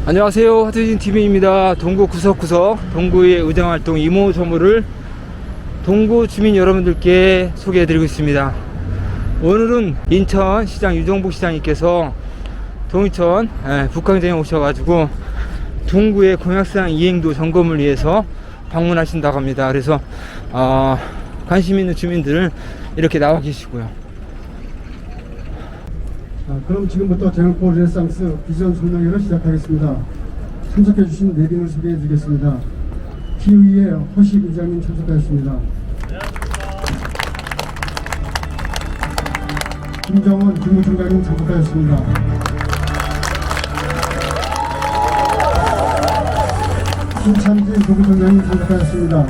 안녕하세요, 하트진 TV입니다. 동구 구석구석 동구의 의정활동 이모저모를 동구 주민 여러분들께 소개해드리고 있습니다. 오늘은 인천시장 유정복 시장님께서 동이천 북광장에 오셔가지고 동구의 공약사항 이행도 점검을 위해서 방문하신다고 합니다. 그래서 관심 있는 주민들 이렇게 나와 계시고요. 그럼 지금부터 제목포 르네상스 비전 설명회를 시작하겠습니다. 참석해주신 내빈을 소개해드리겠습니다. TV의 허식 의장님 참석하였습니다. 김정원 국무총장님 참석하였습니다. 신찬진 도부총장님 참석하였습니다.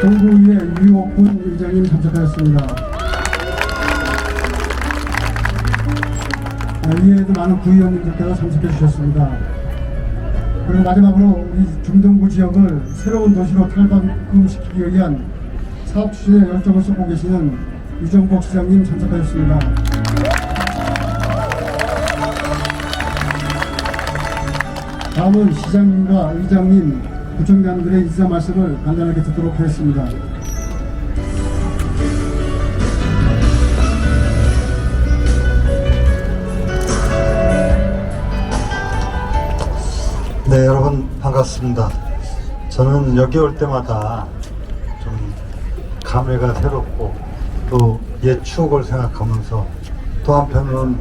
동구의회 유옥훈 의장님 참석하였습니다. 이외에도 많은 구의원님들께서 참석해 주셨습니다. 그리고 마지막으로 우리 중동부 지역을 새로운 도시로 탈바꿈시키기 위한 사업 추진에 열정을 쏟고 계시는 유정복 시장님 참석하였습니다. 다음은 시장님과 의장님, 구청장들의 인사 말씀을 간단하게 듣도록 하겠습니다. 네, 여러분 반갑습니다. 저는 여기 올 때마다 좀 감회가 새롭고 또 옛 추억을 생각하면서 또 한편으로는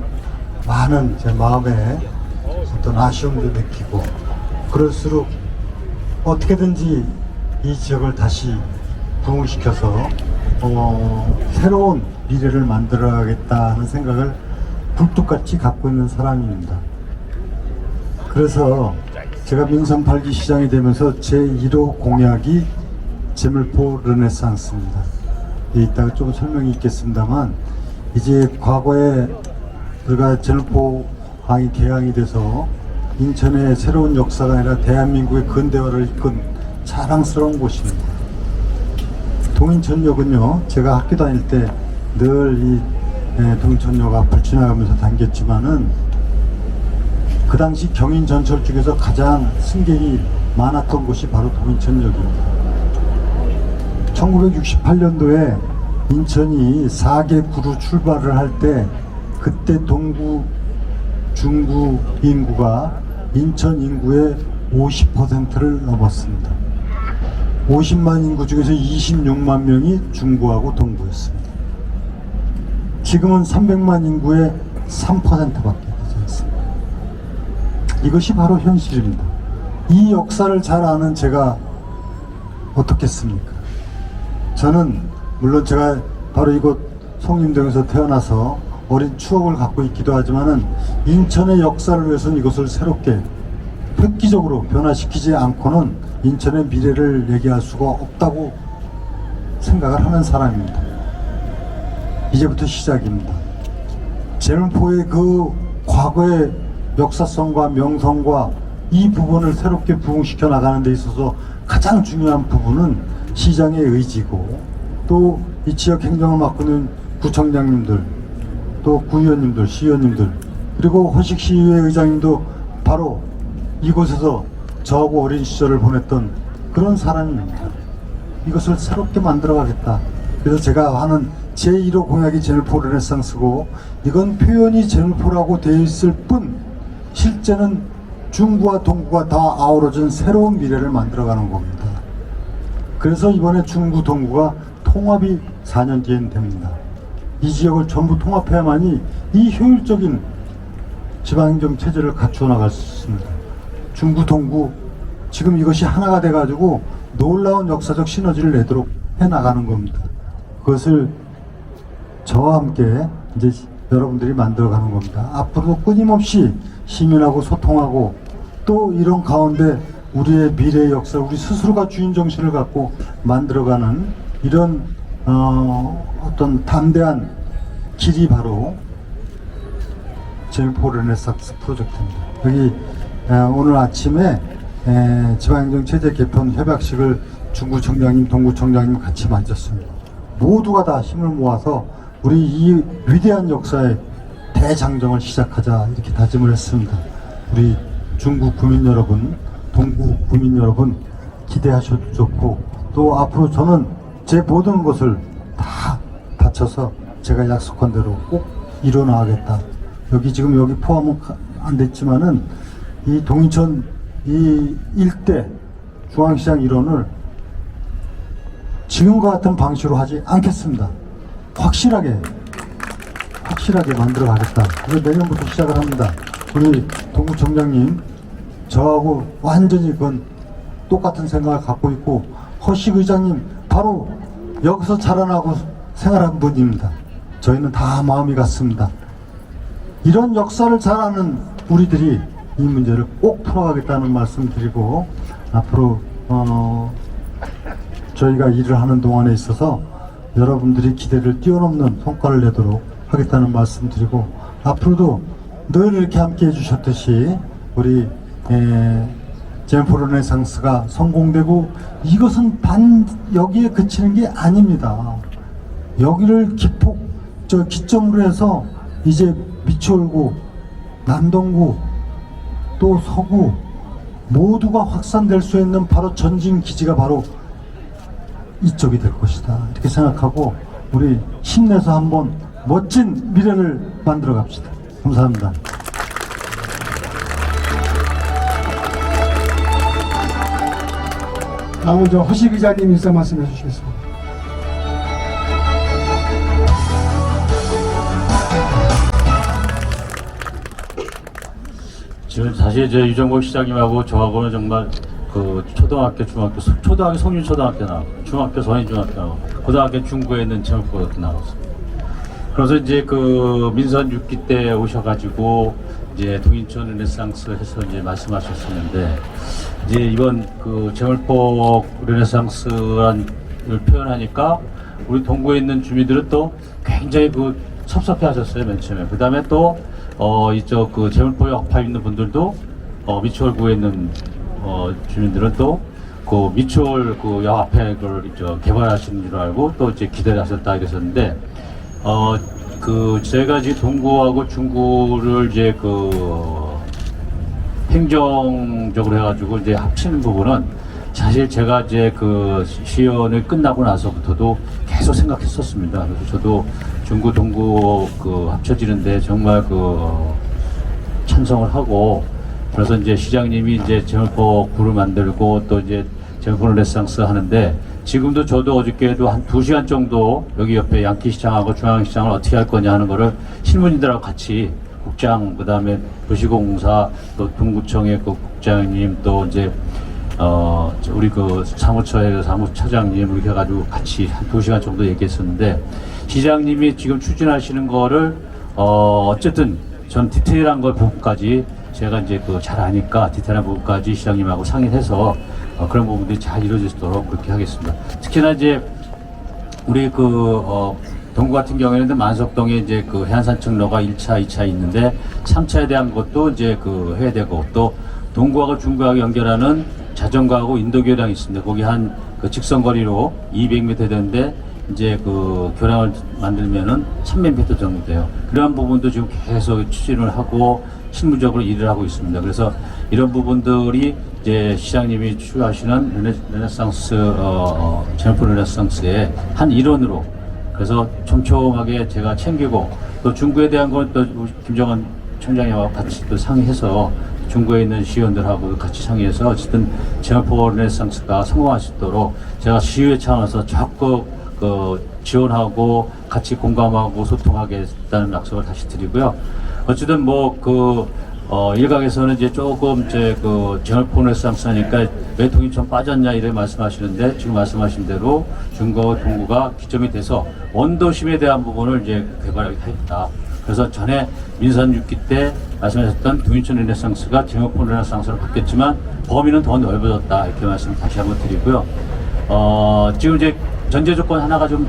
많은 제 마음에 어떤 아쉬움도 느끼고, 그럴수록 어떻게든지 이 지역을 다시 부흥시켜서 새로운 미래를 만들어야겠다 하는 생각을 굴뚝같이 갖고 있는 사람입니다. 그래서 제가 민선 8기 시장이 되면서 제1호 공약이 제물포 르네상스입니다. 이따가 좀 설명이 있겠습니다만, 이제 과거에 우리가 제물포 항이 개항이 돼서 인천의 새로운 역사가 아니라 대한민국의 근대화를 이끈 자랑스러운 곳입니다. 동인천역은요, 제가 학교 다닐 때 늘 이 동인천역 앞을 지나가면서 다녔지만은 그 당시 경인 전철 중에서 가장 승객이 많았던 곳이 바로 동인천역입니다. 1968년도에 인천이 4개 구로 출발을 할 때, 그때 동구 중구 인구가 인천 인구의 50%를 넘었습니다. 50만 인구 중에서 26만 명이 중구하고 동구였습니다. 지금은 300만 인구의 3%밖에 되지 않습니다. 이것이 바로 현실입니다. 이 역사를 잘 아는 제가 어떻겠습니까? 저는 물론 제가 바로 이곳 송림동에서 태어나서 어린 추억을 갖고 있기도 하지만은 인천의 역사를 위해서는 이것을 새롭게 획기적으로 변화시키지 않고는 인천의 미래를 얘기할 수가 없다고 생각을 하는 사람입니다. 이제부터 시작입니다. 제물포의 그 과거의 역사성과 명성과 이 부분을 새롭게 부흥시켜 나가는 데 있어서 가장 중요한 부분은 시장의 의지고, 또 이 지역 행정을 맡고 있는 구청장님들, 또 구의원님들, 시의원님들, 그리고 허식시의회 의장님도 바로 이곳에서 저하고 어린 시절을 보냈던 그런 사람입니다. 이것을 새롭게 만들어 가겠다. 그래서 제가 하는 제1호 공약이 제물포 르네상스고, 이건 표현이 제물포라고 되어 있을 뿐 실제는 중구와 동구가 다 아우러진 새로운 미래를 만들어가는 겁니다. 그래서 이번에 중구 동구가 통합이 4년 뒤엔 됩니다. 이 지역을 전부 통합해야만이 이 효율적인 지방행정 체제를 갖추어 나갈 수 있습니다. 중구 동구 지금 이것이 하나가 돼가지고 놀라운 역사적 시너지를 내도록 해나가는 겁니다. 그것을 저와 함께 이제 여러분들이 만들어가는 겁니다. 앞으로도 끊임없이 시민하고 소통하고, 또 이런 가운데 우리의 미래의 역사, 우리 스스로가 주인 정신을 갖고 만들어가는 이런 어떤 담대한 길이 바로 제물포 르네상스 프로젝트입니다. 여기 오늘 아침에 지방행정체제 개편 협약식을 중구청장님, 동구청장님 같이 만졌습니다. 모두가 다 힘을 모아서 우리 이 위대한 역사에 대장정을 시작하자 이렇게 다짐을 했습니다. 우리 중구 구민 여러분, 동구 구민 여러분 기대하셔도 좋고, 또 앞으로 저는 제 모든 것을 다 바쳐서 제가 약속한 대로 꼭 이뤄나가겠다. 지금 여기 포함은 안 됐지만은 이 동인천 이 일대 중앙시장 일원을 지금과 같은 방식으로 하지 않겠습니다. 확실하게 만들어 가겠다. 그래서 내년부터 시작을 합니다. 우리 동구청장님, 저하고 완전히 그건 똑같은 생각을 갖고 있고, 허식 의장님 바로 여기서 자라나고 생활한 분입니다. 저희는 다 마음이 같습니다. 이런 역사를 잘 아는 우리들이 이 문제를 꼭 풀어가겠다는 말씀 드리고, 앞으로 저희가 일을 하는 동안에 있어서 여러분들이 기대를 뛰어넘는 성과를 내도록 하겠다는 말씀 드리고, 앞으로도 늘 이렇게 함께 해주셨듯이 우리 제엠포 르네상스가 성공되고, 이것은 여기에 그치는 게 아닙니다. 여기를 기점으로 해서 이제 미추홀구, 남동구, 또 서구 모두가 확산될 수 있는 바로 전진 기지가 바로 이쪽이 될 것이다, 이렇게 생각하고 우리 힘내서 한번 멋진 미래를 만들어 갑시다. 감사합니다. 다음은 허식 의장님 인사 말씀해 주시겠습니다. 지금 사실 저 유정복 시장님하고 저하고는 정말 그 초등학교 성균초등학교 나오고, 중학교 성인중학교 나오고, 고등학교 중구에 있는 제목고등학교 나왔습니다. 그래서 이제 그 민선 6기 때 오셔가지고 이제 동인천 르네상스 해서 이제 말씀하셨었는데, 이제 이번 그 제물폭 르네상스를 표현하니까 우리 동구에 있는 주민들은 또 굉장히 그 섭섭해하셨어요, 맨 처음에. 그 다음에 또 이쪽 그 제물폭 역파 있는 분들도 미추홀구에 있는 주민들은 또 그 미추홀 그 역 앞에 그걸 개발하시는 줄 알고 또 이제 기대를 하셨다 이랬었는데, 그 제가 지금 동구하고 중구를 이제 그 행정적으로 해가지고 이제 합치는 부분은 사실 제가 이제 그 시연을 끝나고 나서부터도 계속 생각했었습니다. 그래서 저도 중구 동구 그 합쳐지는데 정말 그 찬성을 하고, 그래서 이제 시장님이 이제 제물폭 구를 만들고 또 이제 제물폭 르네상스 하는데, 지금도 저도 어저께도 한 2시간 정도 여기 옆에 양키시장하고 중앙시장을 어떻게 할 거냐 하는 거를 신문인들하고 같이 국장, 그 다음에 도시공사, 또 동구청의 그 국장님, 또 이제 우리 그 사무처의 사무처장님 이렇게 해가지고 같이 한 2시간 정도 얘기했었는데, 시장님이 지금 추진하시는 거를 어쨌든 전 디테일한 걸 부분까지 제가 이제 그 잘 아니까 디테일한 부분까지 시장님하고 상의해서 그런 부분들이 잘 이루어질 수 있도록 그렇게 하겠습니다. 특히나 이제 우리 그 동구 같은 경우에는 만석동에 이제 그 해안산책로가 1차, 2차 있는데 3차에 대한 것도 이제 그 해야 되고, 또 동구하고 중구하고 연결하는 자전거하고 인도교량이 있습니다. 거기 한 그 직선거리로 200m 되는데 이제 그 교량을 만들면은 300m 정도 돼요. 그러한 부분도 지금 계속 추진을 하고 실무적으로 일을 하고 있습니다. 그래서 이런 부분들이 이제 시장님이 추구하시는 르네상스, 제물폭 르네상스의 한 일원으로, 그래서 촘촘하게 제가 챙기고, 또 중구에 대한 건 또 김정은 총장님하고 같이 또 상의해서 중구에 있는 시의원들하고 같이 상의해서 어쨌든 제물폭 르네상스가 성공할 수 있도록 제가 시의회 차원에서 적극 지원하고 같이 공감하고 소통하겠다는 약속을 다시 드리고요. 어쨌든 일각에서는 이제 조금 그 제물폭 르네상스 하니까 왜 동인천 빠졌냐 이래 말씀하시는데, 지금 말씀하신 대로 중구와 동구가 기점이 돼서 원도심에 대한 부분을 이제 개발하겠다. 그래서 전에 민선 6기 때 말씀하셨던 동인천 르네상스가 제물폭 르네상스로 바뀌었지만 범위는 더 넓어졌다, 이렇게 말씀 다시 한번 드리고요. 지금 이제 전제 조건 하나가 좀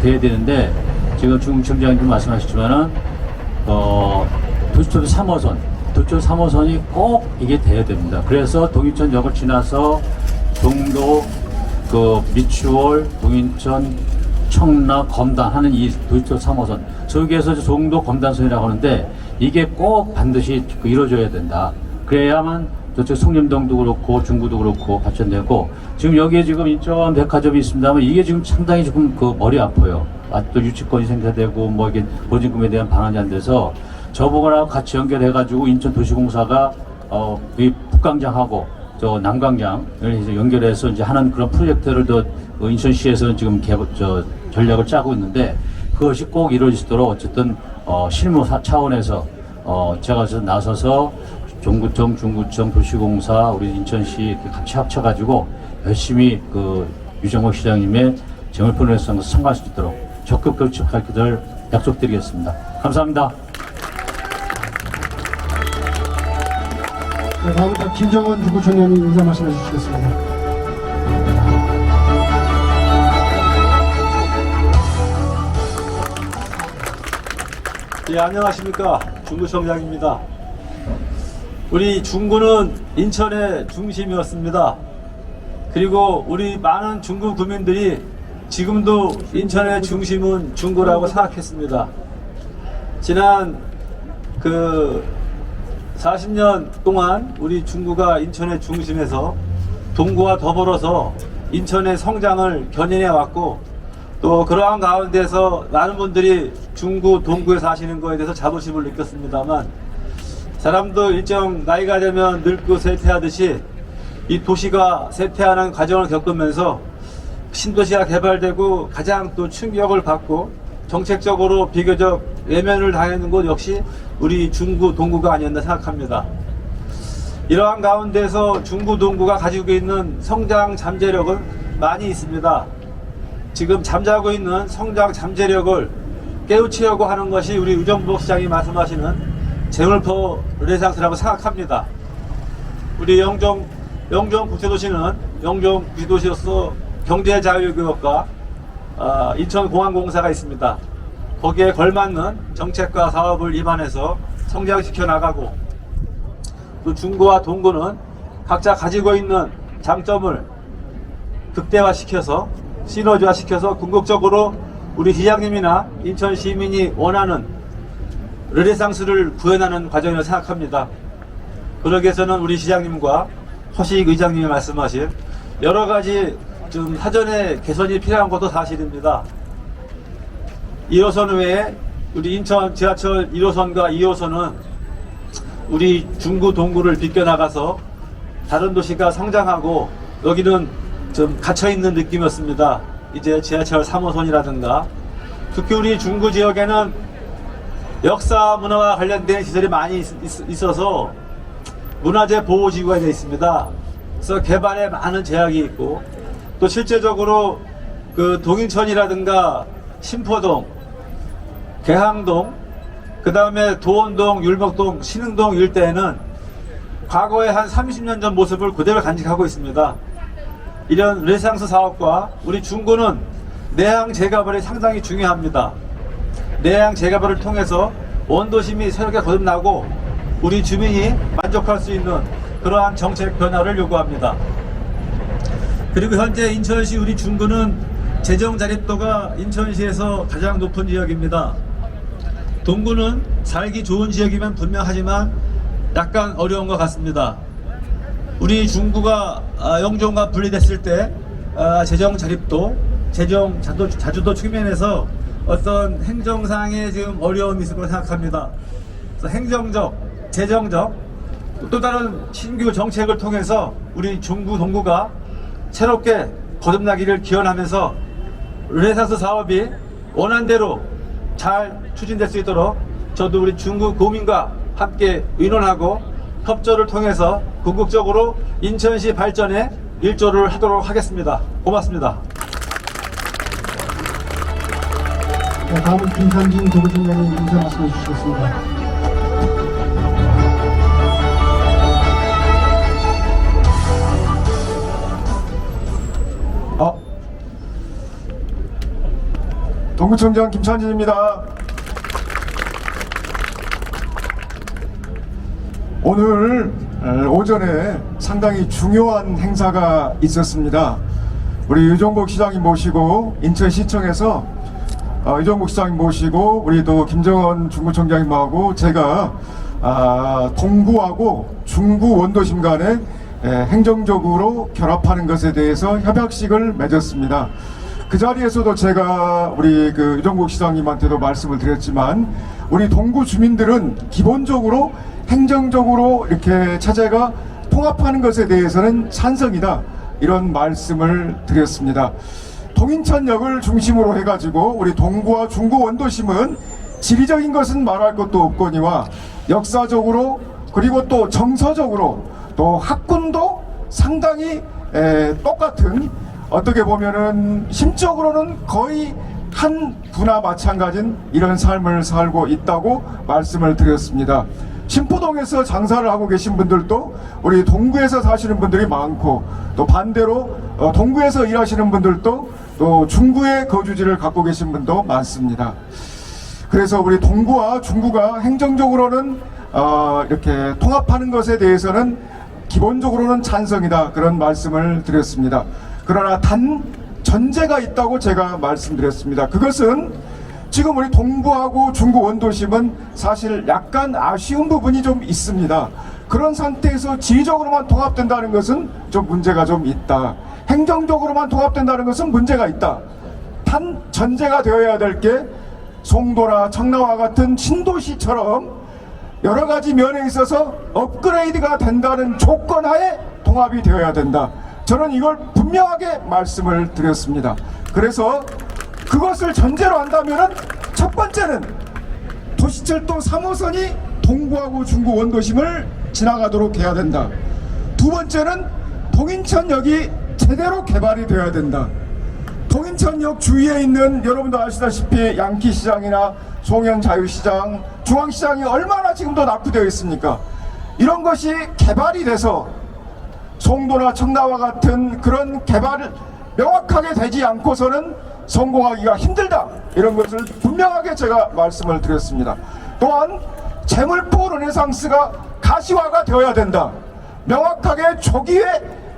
돼야 되는데, 지금 중청장님도 말씀하셨지만은 도시초도 3호선이 꼭 이게 돼야 됩니다. 그래서 동인천역을 지나서 동도, 미추홀, 동인천, 청라, 검단 하는 이 도시초도 3호선, 저기에서 송도 검단선이라고 하는데 이게 꼭 반드시 이루어져야 된다. 그래야만 저쪽 송림동도 그렇고 중구도 그렇고 발전되고, 지금 여기에 지금 인천 백화점이 있습니다만 이게 지금 상당히 조금 그 머리 아파요. 또 유치권이 생겨되고 뭐 이게 보증금에 대한 반환이 안 돼서 저보고랑 같이 연결해가지고 인천도시공사가 이 북광장하고 저 남광장을 이제 연결해서 이제 하는 그런 프로젝트를 더 인천시에서는 지금 전략을 짜고 있는데, 그것이 꼭 이루어지도록 어쨌든 실무 차원에서 제가 나서서 종구청, 중구청, 도시공사, 우리 인천시 이렇게 같이 합쳐가지고 열심히 그 유정복 시장님의 재물포 선거 참가할 수 있도록 적극 결집할 것을 약속드리겠습니다. 감사합니다. 네, 다음부터 김정은 주구청장님 인사 말씀해 주시겠습니다. 예, 안녕하십니까. 중구청장입니다. 우리 중구는 인천의 중심이었습니다. 그리고 우리 많은 중구 구민들이 지금도 인천의 중심은 중구라고 생각했습니다. 지난 40년 동안 우리 중구가 인천의 중심에서 동구와 더불어서 인천의 성장을 견인해 왔고, 또 그러한 가운데서 많은 분들이 중구, 동구에 사시는 거에 대해서 자부심을 느꼈습니다만, 사람도 일정 나이가 되면 늙고 쇠퇴하듯이 이 도시가 쇠퇴하는 과정을 겪으면서 신도시가 개발되고 가장 또 충격을 받고 정책적으로 비교적 외면을 당하는 곳 역시 우리 중구, 동구가 아니었나 생각합니다. 이러한 가운데서 중구, 동구가 가지고 있는 성장 잠재력은 많이 있습니다. 지금 잠자고 있는 성장 잠재력을 깨우치려고 하는 것이 우리 유정복 시장이 말씀하시는 재물포 르네상스라고 생각합니다. 우리 영종 국제도시는 영종 국제도시로서 경제자유교육과 인천공항공사가 있습니다. 거기에 걸맞는 정책과 사업을 입안해서 성장시켜 나가고, 또 중구와 동구는 각자 가지고 있는 장점을 극대화시켜서 시너지화시켜서 궁극적으로 우리 시장님이나 인천 시민이 원하는 르네상스를 구현하는 과정이라고 생각합니다. 그러기 위해서는 우리 시장님과 허식 의장님이 말씀하신 여러 가지 좀 사전에 개선이 필요한 것도 사실입니다. 1호선 외에 우리 인천 지하철 1호선과 2호선은 우리 중구, 동구를 비껴나가서 다른 도시가 성장하고, 여기는 좀 갇혀있는 느낌이었습니다. 이제 지하철 3호선이라든가, 특히 우리 중구 지역에는 역사 문화와 관련된 시설이 많이 있어서 문화재 보호지구가 되어 있습니다. 그래서 개발에 많은 제약이 있고, 또 실제적으로 그 동인천이라든가 신포동, 개항동, 그 다음에 도원동, 율목동, 신흥동 일대에는 과거의 한 30년 전 모습을 그대로 간직하고 있습니다. 이런 르네상스 사업과 우리 중구는 내양 재개발이 상당히 중요합니다. 내양 재개발을 통해서 원도심이 새롭게 거듭나고 우리 주민이 만족할 수 있는 그러한 정책 변화를 요구합니다. 그리고 현재 인천시 우리 중구는 재정 자립도가 인천시에서 가장 높은 지역입니다. 동구는 살기 좋은 지역이면 분명하지만 약간 어려운 것 같습니다. 우리 중구가 영종과 분리됐을 때 재정 자립도, 재정 자주도 측면에서 어떤 행정상의 지금 어려움이 있을 거라 생각합니다. 그래서 행정적, 재정적, 또 다른 신규 정책을 통해서 우리 중구, 동구가 새롭게 거듭나기를 기원하면서 르네상스 사업이 원한대로 잘 추진될 수 있도록 저도 우리 중구 구민과 함께 의논하고 협조를 통해서 궁극적으로 인천시 발전에 일조를 하도록 하겠습니다. 고맙습니다. 네, 다음은 김상진 도구청장님 인사 말씀해 주시겠습니다. 동구청장 김찬진입니다. 오늘 오전에 상당히 중요한 행사가 있었습니다. 우리 유정복 시장님 모시고 인천시청에서 이정국 시장님 모시고 우리 또 김정은 중구청장님하고 제가 동구하고 중구 원도심 간에 행정적으로 결합하는 것에 대해서 협약식을 맺었습니다. 그 자리에서도 제가 우리 그 이정국 시장님한테도 말씀을 드렸지만 우리 동구 주민들은 기본적으로 행정적으로 이렇게 체제가 통합하는 것에 대해서는 찬성이다, 이런 말씀을 드렸습니다. 동인천역을 중심으로 해가지고 우리 동구와 중구 원도심은 지리적인 것은 말할 것도 없거니와 역사적으로 그리고 또 정서적으로 또 학군도 상당히 똑같은, 어떻게 보면은 심적으로는 거의 한 부나 마찬가지인 이런 삶을 살고 있다고 말씀을 드렸습니다. 신포동에서 장사를 하고 계신 분들도 우리 동구에서 사시는 분들이 많고, 또 반대로 동구에서 일하시는 분들도 또 중구에 거주지를 갖고 계신 분도 많습니다. 그래서 우리 동구와 중구가 행정적으로는 이렇게 통합하는 것에 대해서는 기본적으로는 찬성이다, 그런 말씀을 드렸습니다. 그러나 단 전제가 있다고 제가 말씀드렸습니다. 그것은 지금 우리 동구하고 중구 원도심은 사실 약간 아쉬운 부분이 좀 있습니다. 그런 상태에서 지리적으로만 통합된다는 것은 좀 문제가 좀 있다. 행정적으로만 통합된다는 것은 문제가 있다. 단 전제가 되어야 될 게 송도나 청라와 같은 신도시처럼 여러 가지 면에 있어서 업그레이드가 된다는 조건 하에 통합이 되어야 된다. 저는 이걸 분명하게 말씀을 드렸습니다. 그래서 그것을 전제로 한다면은 첫 번째는 도시철도 3호선이 동구하고 중구 원도심을 지나가도록 해야 된다. 두 번째는 동인천역이 제대로 개발이 되어야 된다. 동인천역 주위에 있는 여러분도 아시다시피 양키시장이나 송현자유시장, 중앙시장이 얼마나 지금도 낙후되어 있습니까? 이런 것이 개발이 돼서 송도나 청라와 같은 그런 개발을 명확하게 되지 않고서는 성공하기가 힘들다, 이런 것을 분명하게 제가 말씀을 드렸습니다. 또한 제물포 르네상스가 가시화가 되어야 된다. 명확하게 조기에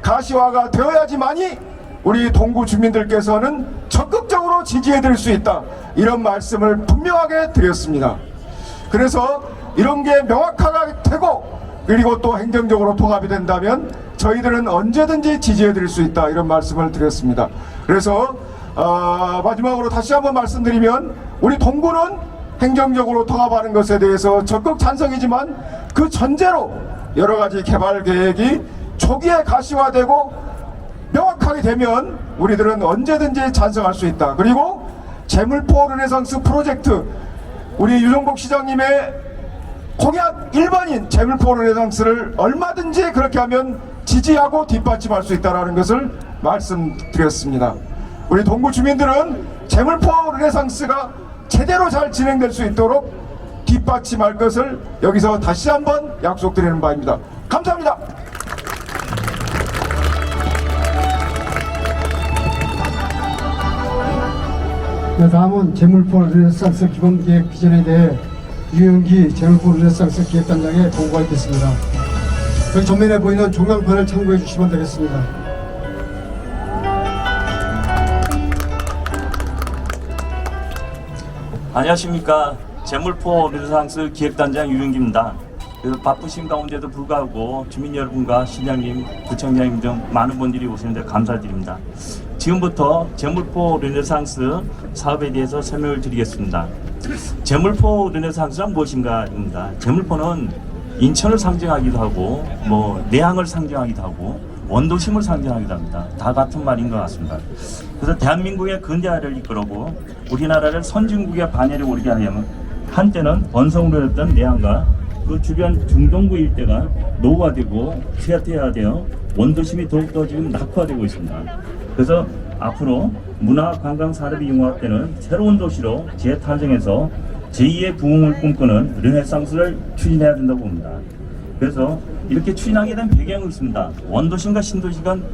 가시화가 되어야지만이 우리 동구 주민들께서는 적극적으로 지지해 드릴 수 있다, 이런 말씀을 분명하게 드렸습니다. 그래서 이런 게 명확하게 되고 그리고 또 행정적으로 통합이 된다면 저희들은 언제든지 지지해 드릴 수 있다, 이런 말씀을 드렸습니다. 그래서 마지막으로 다시 한번 말씀드리면 우리 동구는 행정적으로 통합하는 것에 대해서 적극 찬성이지만 그 전제로 여러 가지 개발 계획이 초기에 가시화되고 명확하게 되면 우리들은 언제든지 찬성할 수 있다. 그리고 제물포 르네상스 프로젝트, 우리 유정복 시장님의 공약 1번인 제물포 르네상스를 얼마든지 그렇게 하면 지지하고 뒷받침할 수 있다는 것을 말씀드렸습니다. 우리 동구 주민들은 제물포 르네상스가 제대로 잘 진행될 수 있도록 뒷받침할 것을 여기서 다시 한번 약속드리는 바입니다. 감사합니다. 네, 다음은 제물포 르네상스 기본계획 비전에 대해 유영기 제물포 르네상스 기획단장의 보고가 있겠습니다. 여기 전면에 보이는 종강판을 참고해 주시면 되겠습니다. 안녕하십니까. 제물포 르네상스 기획단장 유영기입니다. 바쁘신 가운데도 불구하고 주민 여러분과 시장님, 구청장님 등 많은 분들이 오시는데 감사드립니다. 지금부터 제물포 르네상스 사업에 대해서 설명을 드리겠습니다. 제물포 르네상스란 무엇인가입니다. 제물포는 인천을 상징하기도 하고 내항을 상징하기도 하고 원도심을 상징하기도 합니다. 다 같은 말인 것 같습니다. 그래서 대한민국의 근대화를 이끌고 우리나라를 선진국의 반열에 오르게 하려면 한때는 원성으로였던 내항과 그 주변 중동부 일대가 노후화되고 쇠퇴화되어 원도심이 더욱더 지금 낙후화되고 있습니다. 그래서 앞으로 문화 관광 산업이 융합되는 새로운 도시로 재탄생해서 제2의 부흥을 꿈꾸는 르네상스를 추진해야 된다고 봅니다. 그래서 이렇게 추진하게 된 배경이 있습니다. 원도심과 신도시간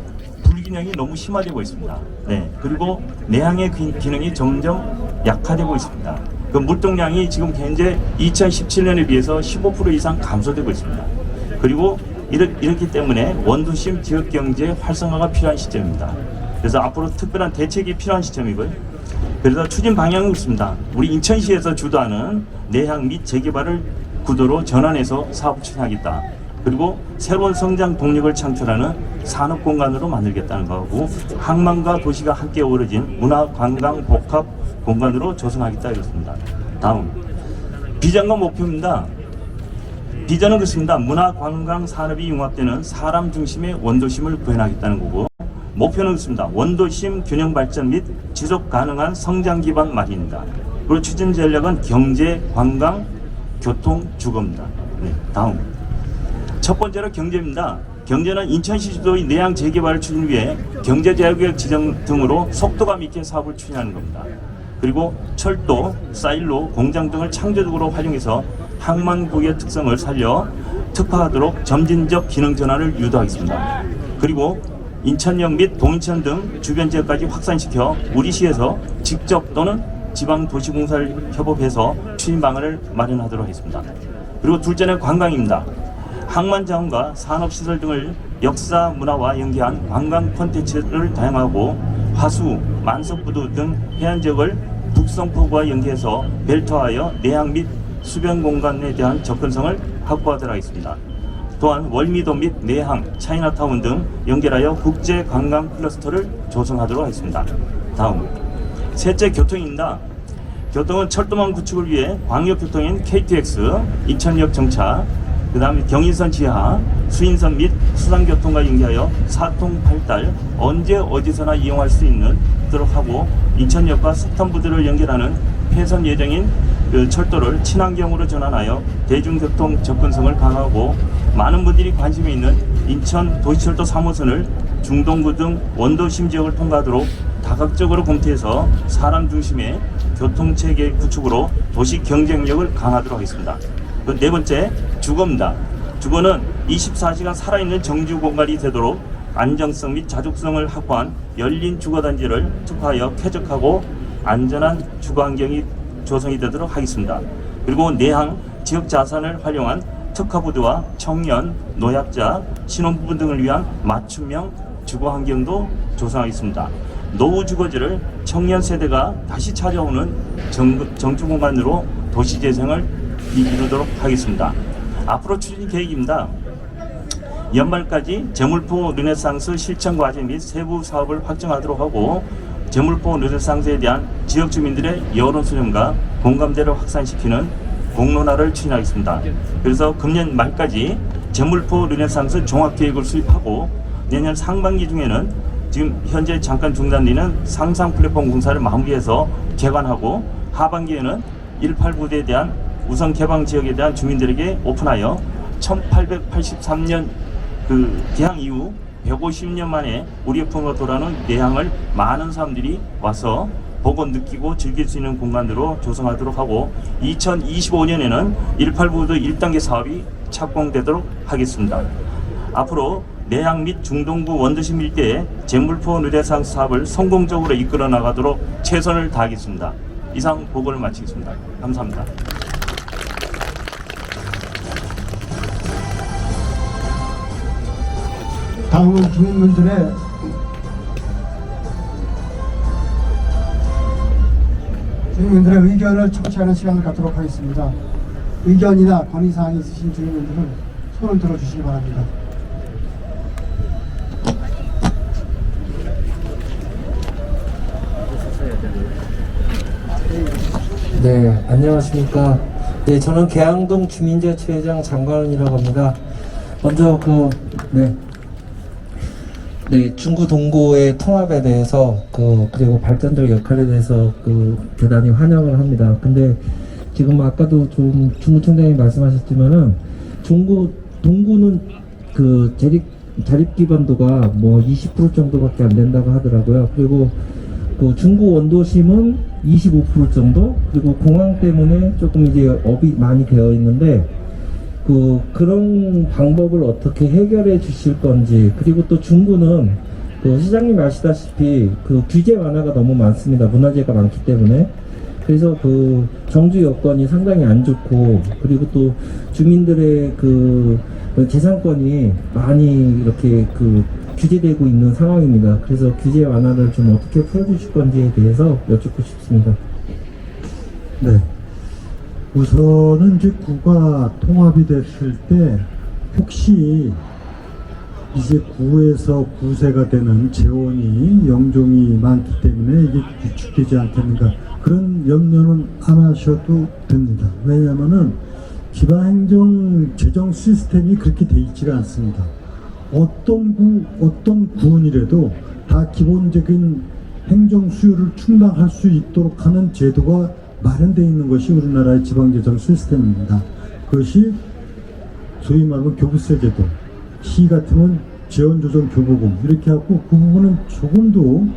불균형이 너무 심화되고 있습니다. 네, 그리고 내항의 기능이 점점 약화되고 있습니다. 그 물동량이 지금 현재 2017년에 비해서 15% 이상 감소되고 있습니다. 그리고 이렇기 때문에 원도심 지역경제 활성화가 필요한 시점입니다. 그래서 앞으로 특별한 대책이 필요한 시점이고요. 그래서 추진 방향은 있습니다. 우리 인천시에서 주도하는 내향 및 재개발을 구도로 전환해서 사업을 추진하겠다. 그리고 새로운 성장 동력을 창출하는 산업 공간으로 만들겠다는 거고, 항만과 도시가 함께 어우러진 문화 관광 복합 공간으로 조성하겠다 이렇습니다. 다음 비전과 목표입니다. 비전은 그렇습니다. 문화 관광 산업이 융합되는 사람 중심의 원도심을 구현하겠다는 거고, 목표는 그렇습니다. 원도심 균형 발전 및 지속 가능한 성장 기반 마련입니다. 그리고 추진 전략은 경제, 관광, 교통, 주거입니다. 네, 다음 첫 번째로 경제입니다. 경제는 인천시 주도의 내양 재개발을 추진 위해 경제자유구역 지정 등으로 속도감 있게 사업을 추진하는 겁니다. 그리고 철도, 사일로, 공장 등을 창조적으로 활용해서 항만구의 특성을 살려 특화하도록 점진적 기능 전환을 유도하겠습니다. 그리고 인천역 및 동인천 등 주변 지역까지 확산시켜 우리 시에서 직접 또는 지방도시공사를 협업해서 추진 방안을 마련하도록 하겠습니다. 그리고 둘째는 관광입니다. 항만자원과 산업시설 등을 역사 문화와 연계한 관광 콘텐츠를 다양하고 화수, 만석부두 등 해안지역을 북성포구와 연계해서 벨트화하여 내항 및 수변 공간에 대한 접근성을 확보하도록 하겠습니다. 또한 월미도 및 내항, 차이나타운 등 연결하여 국제 관광 클러스터를 조성하도록 하겠습니다. 다음 셋째 교통입니다. 교통은 철도망 구축을 위해 광역교통인 KTX, 인천역 정차, 그 다음에 경인선 지하, 수인선 및 수상교통과 연계하여 사통팔달 언제 어디서나 이용할 수 있도록 하고, 인천역과 스턴부두를 연결하는 폐선 예정인 그 철도를 친환경으로 전환하여 대중교통 접근성을 강화하고, 많은 분들이 관심이 있는 인천 도시철도 3호선을 중동구 등 원도심 지역을 통과하도록 다각적으로 검토해서 사람 중심의 교통체계 구축으로 도시 경쟁력을 강화하도록 하겠습니다. 네 번째, 주거입니다. 주거는 24시간 살아있는 정주 공간이 되도록 안정성 및 자족성을 확보한 열린 주거단지를 특화하여 쾌적하고 안전한 주거 환경이 조성이 되도록 하겠습니다. 그리고 내항 지역 자산을 활용한 특화부두와 청년, 노약자, 신혼부부 등을 위한 맞춤형 주거 환경도 조성하겠습니다. 노후 주거지를 청년 세대가 다시 찾아오는 정주 공간으로 도시 재생을 이루도록 하겠습니다. 앞으로 추진 계획입니다. 연말까지 제물포 르네상스 실천 과제 및 세부 사업을 확정하도록 하고, 제물포 르네상스에 대한 지역 주민들의 여론 수렴과 공감대를 확산시키는 공론화를 추진하겠습니다. 그래서 금년 말까지 제물포 르네상스 종합계획을 수립하고, 내년 상반기 중에는 지금 현재 잠깐 중단되는 상상 플랫폼 공사를 마무리해서 개관하고, 하반기에는 18부대에 대한 우선 개방 지역에 대한 주민들에게 오픈하여 1883년 그 개항 이후 150년 만에 우리의 품으로 돌아오는 내항을 많은 사람들이 와서 보고 느끼고 즐길 수 있는 공간으로 조성하도록 하고, 2025년에는 18부도 1단계 사업이 착공되도록 하겠습니다. 앞으로 내항 및 중동구 원도심 일대의 제물포 르네상스 사업을 성공적으로 이끌어 나가도록 최선을 다하겠습니다. 이상 보고를 마치겠습니다. 감사합니다. 다음은 주민분들의 의견을 청취하는 시간을 갖도록 하겠습니다. 의견이나 건의사항이 있으신 주민분들은 손을 들어주시기 바랍니다. 네, 안녕하십니까. 네, 저는 계양동 주민자치회장 장관원이라고 합니다. 먼저 중구 동구의 통합에 대해서 그리고 발전적 역할에 대해서 대단히 환영을 합니다. 근데 지금 아까도 좀 중구청장이 말씀하셨지만은 동구는 자립 기반도가 뭐 20% 정도밖에 안 된다고 하더라고요. 그리고 중구 원도심은 25% 정도, 그리고 공항 때문에 조금 이제 업이 많이 되어 있는데 그런 방법을 어떻게 해결해 주실 건지, 그리고 또 중구는 시장님 아시다시피 규제 완화가 너무 많습니다. 문화재가 많기 때문에. 그래서 정주 여건이 상당히 안 좋고, 그리고 또 주민들의 재산권이 많이 이렇게 규제되고 있는 상황입니다. 그래서 규제 완화를 좀 어떻게 풀어주실 건지에 대해서 여쭙고 싶습니다. 네. 우선은 이제 구가 통합이 됐을 때 혹시 이제 구에서 구세가 되는 재원이 영종이 많기 때문에 이게 위축되지 않겠는가, 그런 염려는 안 하셔도 됩니다. 왜냐하면은 지방행정 재정 시스템이 그렇게 돼 있지가 않습니다. 어떤 구원이라도 다 기본적인 행정 수요를 충당할 수 있도록 하는 제도가 마련되어 있는 것이 우리나라의 지방재정 시스템입니다. 그것이 소위 말하면 교부세 제도, 시 같으면 재원조정 교부금, 이렇게 하고 그 부분은 조금도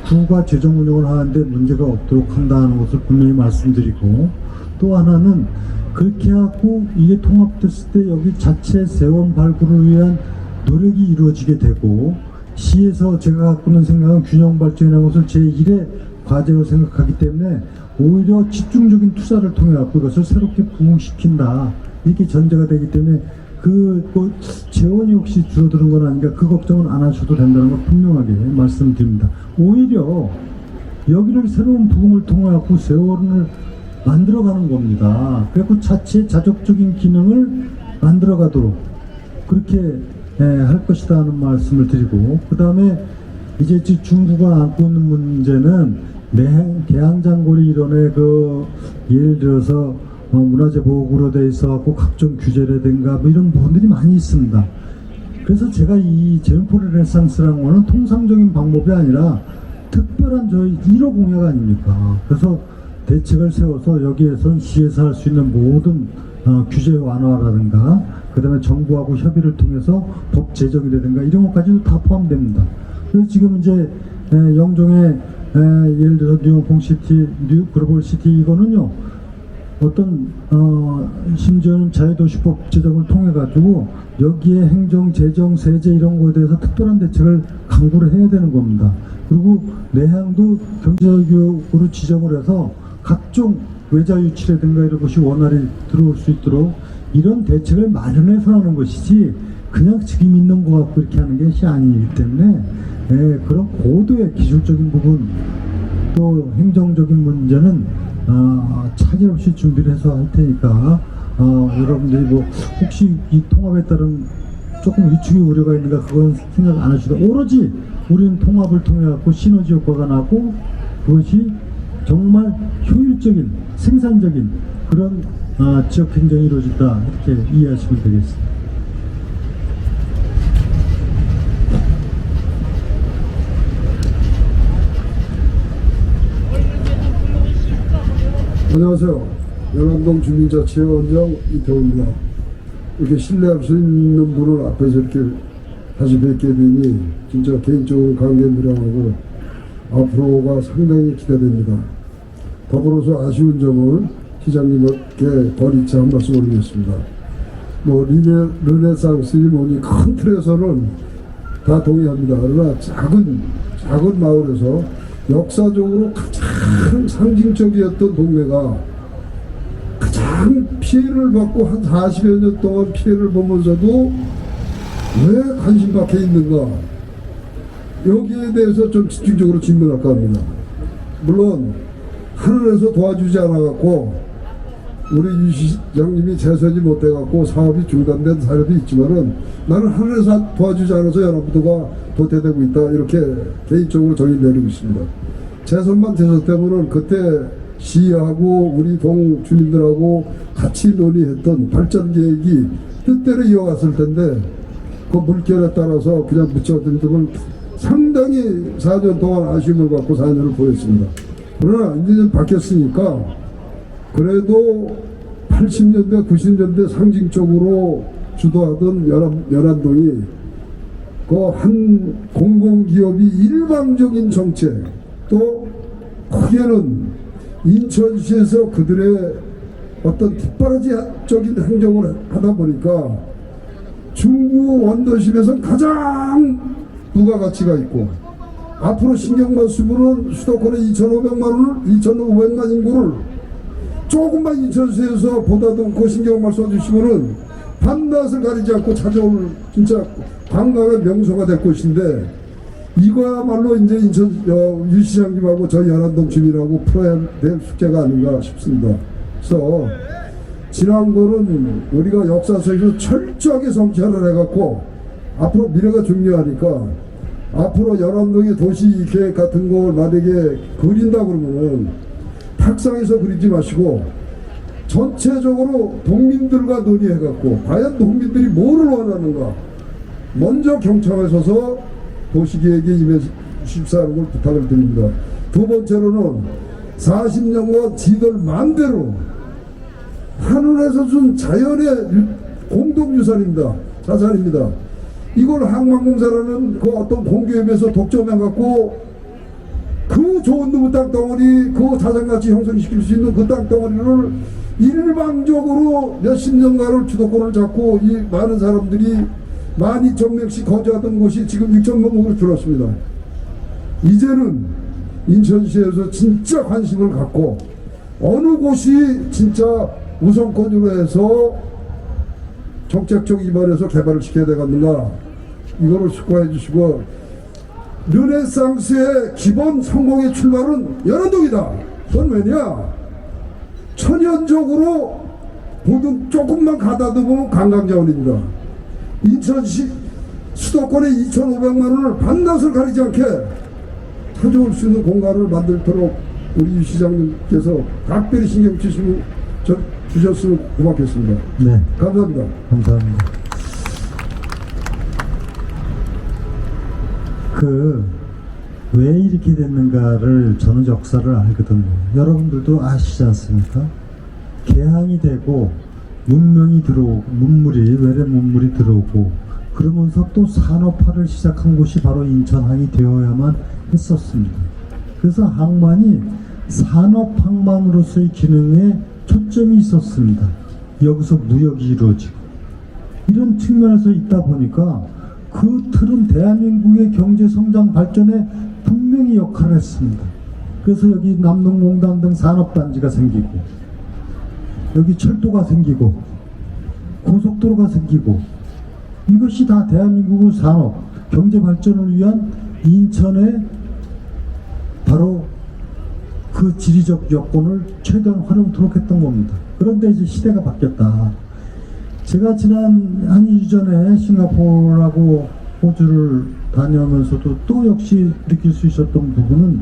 구가 재정 운영을 하는데 문제가 없도록 한다는 것을 분명히 말씀드리고, 또 하나는 그렇게 하고 이게 통합됐을 때 여기 자체 세원 발굴을 위한 노력이 이루어지게 되고, 시에서 제가 갖고 있는 생각은 균형 발전이라는 것을 제1의 과제로 생각하기 때문에 오히려 집중적인 투자를 통해 갖고 이것을 새롭게 부흥시킨다, 이렇게 전제가 되기 때문에 뭐 재원이 혹시 줄어드는 건 아닌가, 그 걱정은 안 하셔도 된다는 걸 분명하게 말씀드립니다. 오히려 여기를 새로운 부흥을 통해 갖고 세월을 만들어가는 겁니다. 그래서 자체 자족적인 기능을 만들어가도록 그렇게 할 것이다 하는 말씀을 드리고, 그 다음에 이제 중구가 안고 있는 문제는 대항장거리 이론의 예를 들어서 문화재 보호구로 돼 있어갖고 각종 규제라든가 뭐 이런 부분들이 많이 있습니다. 그래서 제가 이 제물포 르네상스라는 거는 통상적인 방법이 아니라 특별한 저희 1호 공약 아닙니까? 그래서 대책을 세워서 여기에선 시에서 할 수 있는 모든 규제 완화라든가, 그 다음에 정부하고 협의를 통해서 법 제정이라든가 이런 것까지도 다 포함됩니다. 그래서 지금 이제 영종의 예를 들어서 뉴홍콩시티, 뉴글로벌시티, 이거는요 어떤 심지어는 자유도시법 제정을 통해 가지고 여기에 행정, 재정, 세제 이런 거에 대해서 특별한 대책을 강구를 해야 되는 겁니다. 그리고 내향도 경제교육으로 지정을 해서 각종 외자 유치라든가 이런 것이 원활히 들어올 수 있도록 이런 대책을 마련해서 하는 것이지, 그냥 지금 있는 것 갖고 이렇게 하는 것이 아니기 때문에 그런 고도의 기술적인 부분, 또 행정적인 문제는 차질 없이 준비를 해서 할 테니까 여러분들이 뭐 혹시 이 통합에 따른 조금 위축의 우려가 있는가, 그건 생각 안 하시고, 오로지 우리는 통합을 통해 갖고 시너지 효과가 나고 그것이 정말 효율적인 생산적인 그런 지역 행정이 이루어진다, 이렇게 이해하시면 되겠습니다. 안녕하세요. 연암동 주민자치위원장 이태호입니다. 이렇게 신뢰할 수 있는 분을 앞에서 이렇게 다시 뵙게 되니 진짜 개인적으로 감개무량하고 앞으로가 상당히 기대됩니다. 더불어서 아쉬운 점은 시장님께 거리차 한 말씀 올리겠습니다. 뭐 르네상스니 뭐니 큰 틀에서는 다 동의합니다. 그러나 작은 마을에서 역사적으로 가장 상징적이었던 동네가 가장 피해를 받고 한 40여 년 동안 피해를 보면서도 왜 관심 밖에 있는가, 여기에 대해서 좀 집중적으로 질문할까 합니다. 물론 하늘에서 도와주지 않아갖고 우리 유 시장님이 재선이 못돼갖고 사업이 중단된 사례도 있지만은, 나는 하늘에서 도와주지 않아서 연합부도가 도태되고 있다, 이렇게 개인적으로 정의 내리고 있습니다. 재선만 되셨다면은 그때 시하고 우리 동 주민들하고 같이 논의했던 발전 계획이 뜻대로 이어갔을 텐데, 그 물결에 따라서 그냥 묻혀든 등을 상당히 4년 동안 아쉬움을 갖고 4년을 보냈습니다. 그러나 이제는 바뀌었으니까 그래도 80년대 90년대 상징적으로 주도하던 연안동이 그 한 공공기업이 일방적인 정책, 또 크게는 인천시에서 그들의 어떤 뒷바라지적인 행정을 하다 보니까 중구 원도심에서 가장 부가가치가 있고, 앞으로 신경만 쓰면은 수도권의 2,500만 인구를 조금만 인천시에서 보다듬고 신경만 써주시면은 밤낮을 가리지 않고 찾아올 진짜 관광의 명소가 될 곳인데, 이거야말로 이제 인천 유 시장님하고 저희 연안동 주민하고 풀어야 될 숙제가 아닌가 싶습니다. 그래서 지난 거는 우리가 역사 속에서 철저하게 성찰을 해갖고 앞으로 미래가 중요하니까, 앞으로 연안동의 도시 계획 같은 걸 만약에 그린다 그러면 탁상에서 그리지 마시고 전체적으로 동민들과 논의해갖고 과연 동민들이 뭐를 원하는가 먼저 경청에 서서 도시계획에 임해주십사는 걸 부탁을 드립니다. 두 번째로는 40년간 지들 마음대로 하늘에서 준 자연의 공동유산입니다. 자산입니다. 이걸 항만공사라는 그 어떤 공기업에서 독점해갖고 그 좋은 놈의 땅덩어리, 그 자산가치 형성시킬 수 있는 그 땅덩어리를 일방적으로 몇십 년간을 주도권을 잡고 이 많은 사람들이 12,000명씩 거주하던 곳이 지금 6,000명으로 줄었습니다. 이제는 인천시에서 진짜 관심을 갖고 어느 곳이 진짜 우선권으로 해서 정책적 입안에서 개발을 시켜야 되겠는가, 이거를 숙고해 주시고, 르네상스의 기본 성공의 출발은 연안동이다. 그건 왜냐, 천연적으로 모든 조금만 가다듬으면 관광자원입니다. 인천시 수도권에 2,500만 원을 밤낮을 가리지 않게 찾아올 수 있는 공간을 만들도록 우리 유 시장님께서 각별히 신경 주셨으면 고맙겠습니다. 네, 감사합니다. 감사합니다. 왜 이렇게 됐는가를 저는 역사를 알거든요. 여러분들도 아시지 않습니까? 개항이 되고 문명이 들어오고 외래 문물이 들어오고 그러면서 또 산업화를 시작한 곳이 바로 인천항이 되어야만 했었습니다. 그래서 항만이 산업항만으로서의 기능에 초점이 있었습니다. 여기서 무역이 이루어지고 이런 측면에서 있다 보니까 그 틀은 대한민국의 경제성장 발전에 분명히 역할을 했습니다. 그래서 여기 남농공단 등 산업단지가 생기고 여기 철도가 생기고 고속도로가 생기고 이것이 다 대한민국의 산업, 경제 발전을 위한 인천의 바로 그 지리적 여건을 최대한 활용토록 했던 겁니다. 그런데 이제 시대가 바뀌었다. 제가 지난 한 2주 전에 싱가포르하고 호주를 다녀오면서도 또 역시 느낄 수 있었던 부분은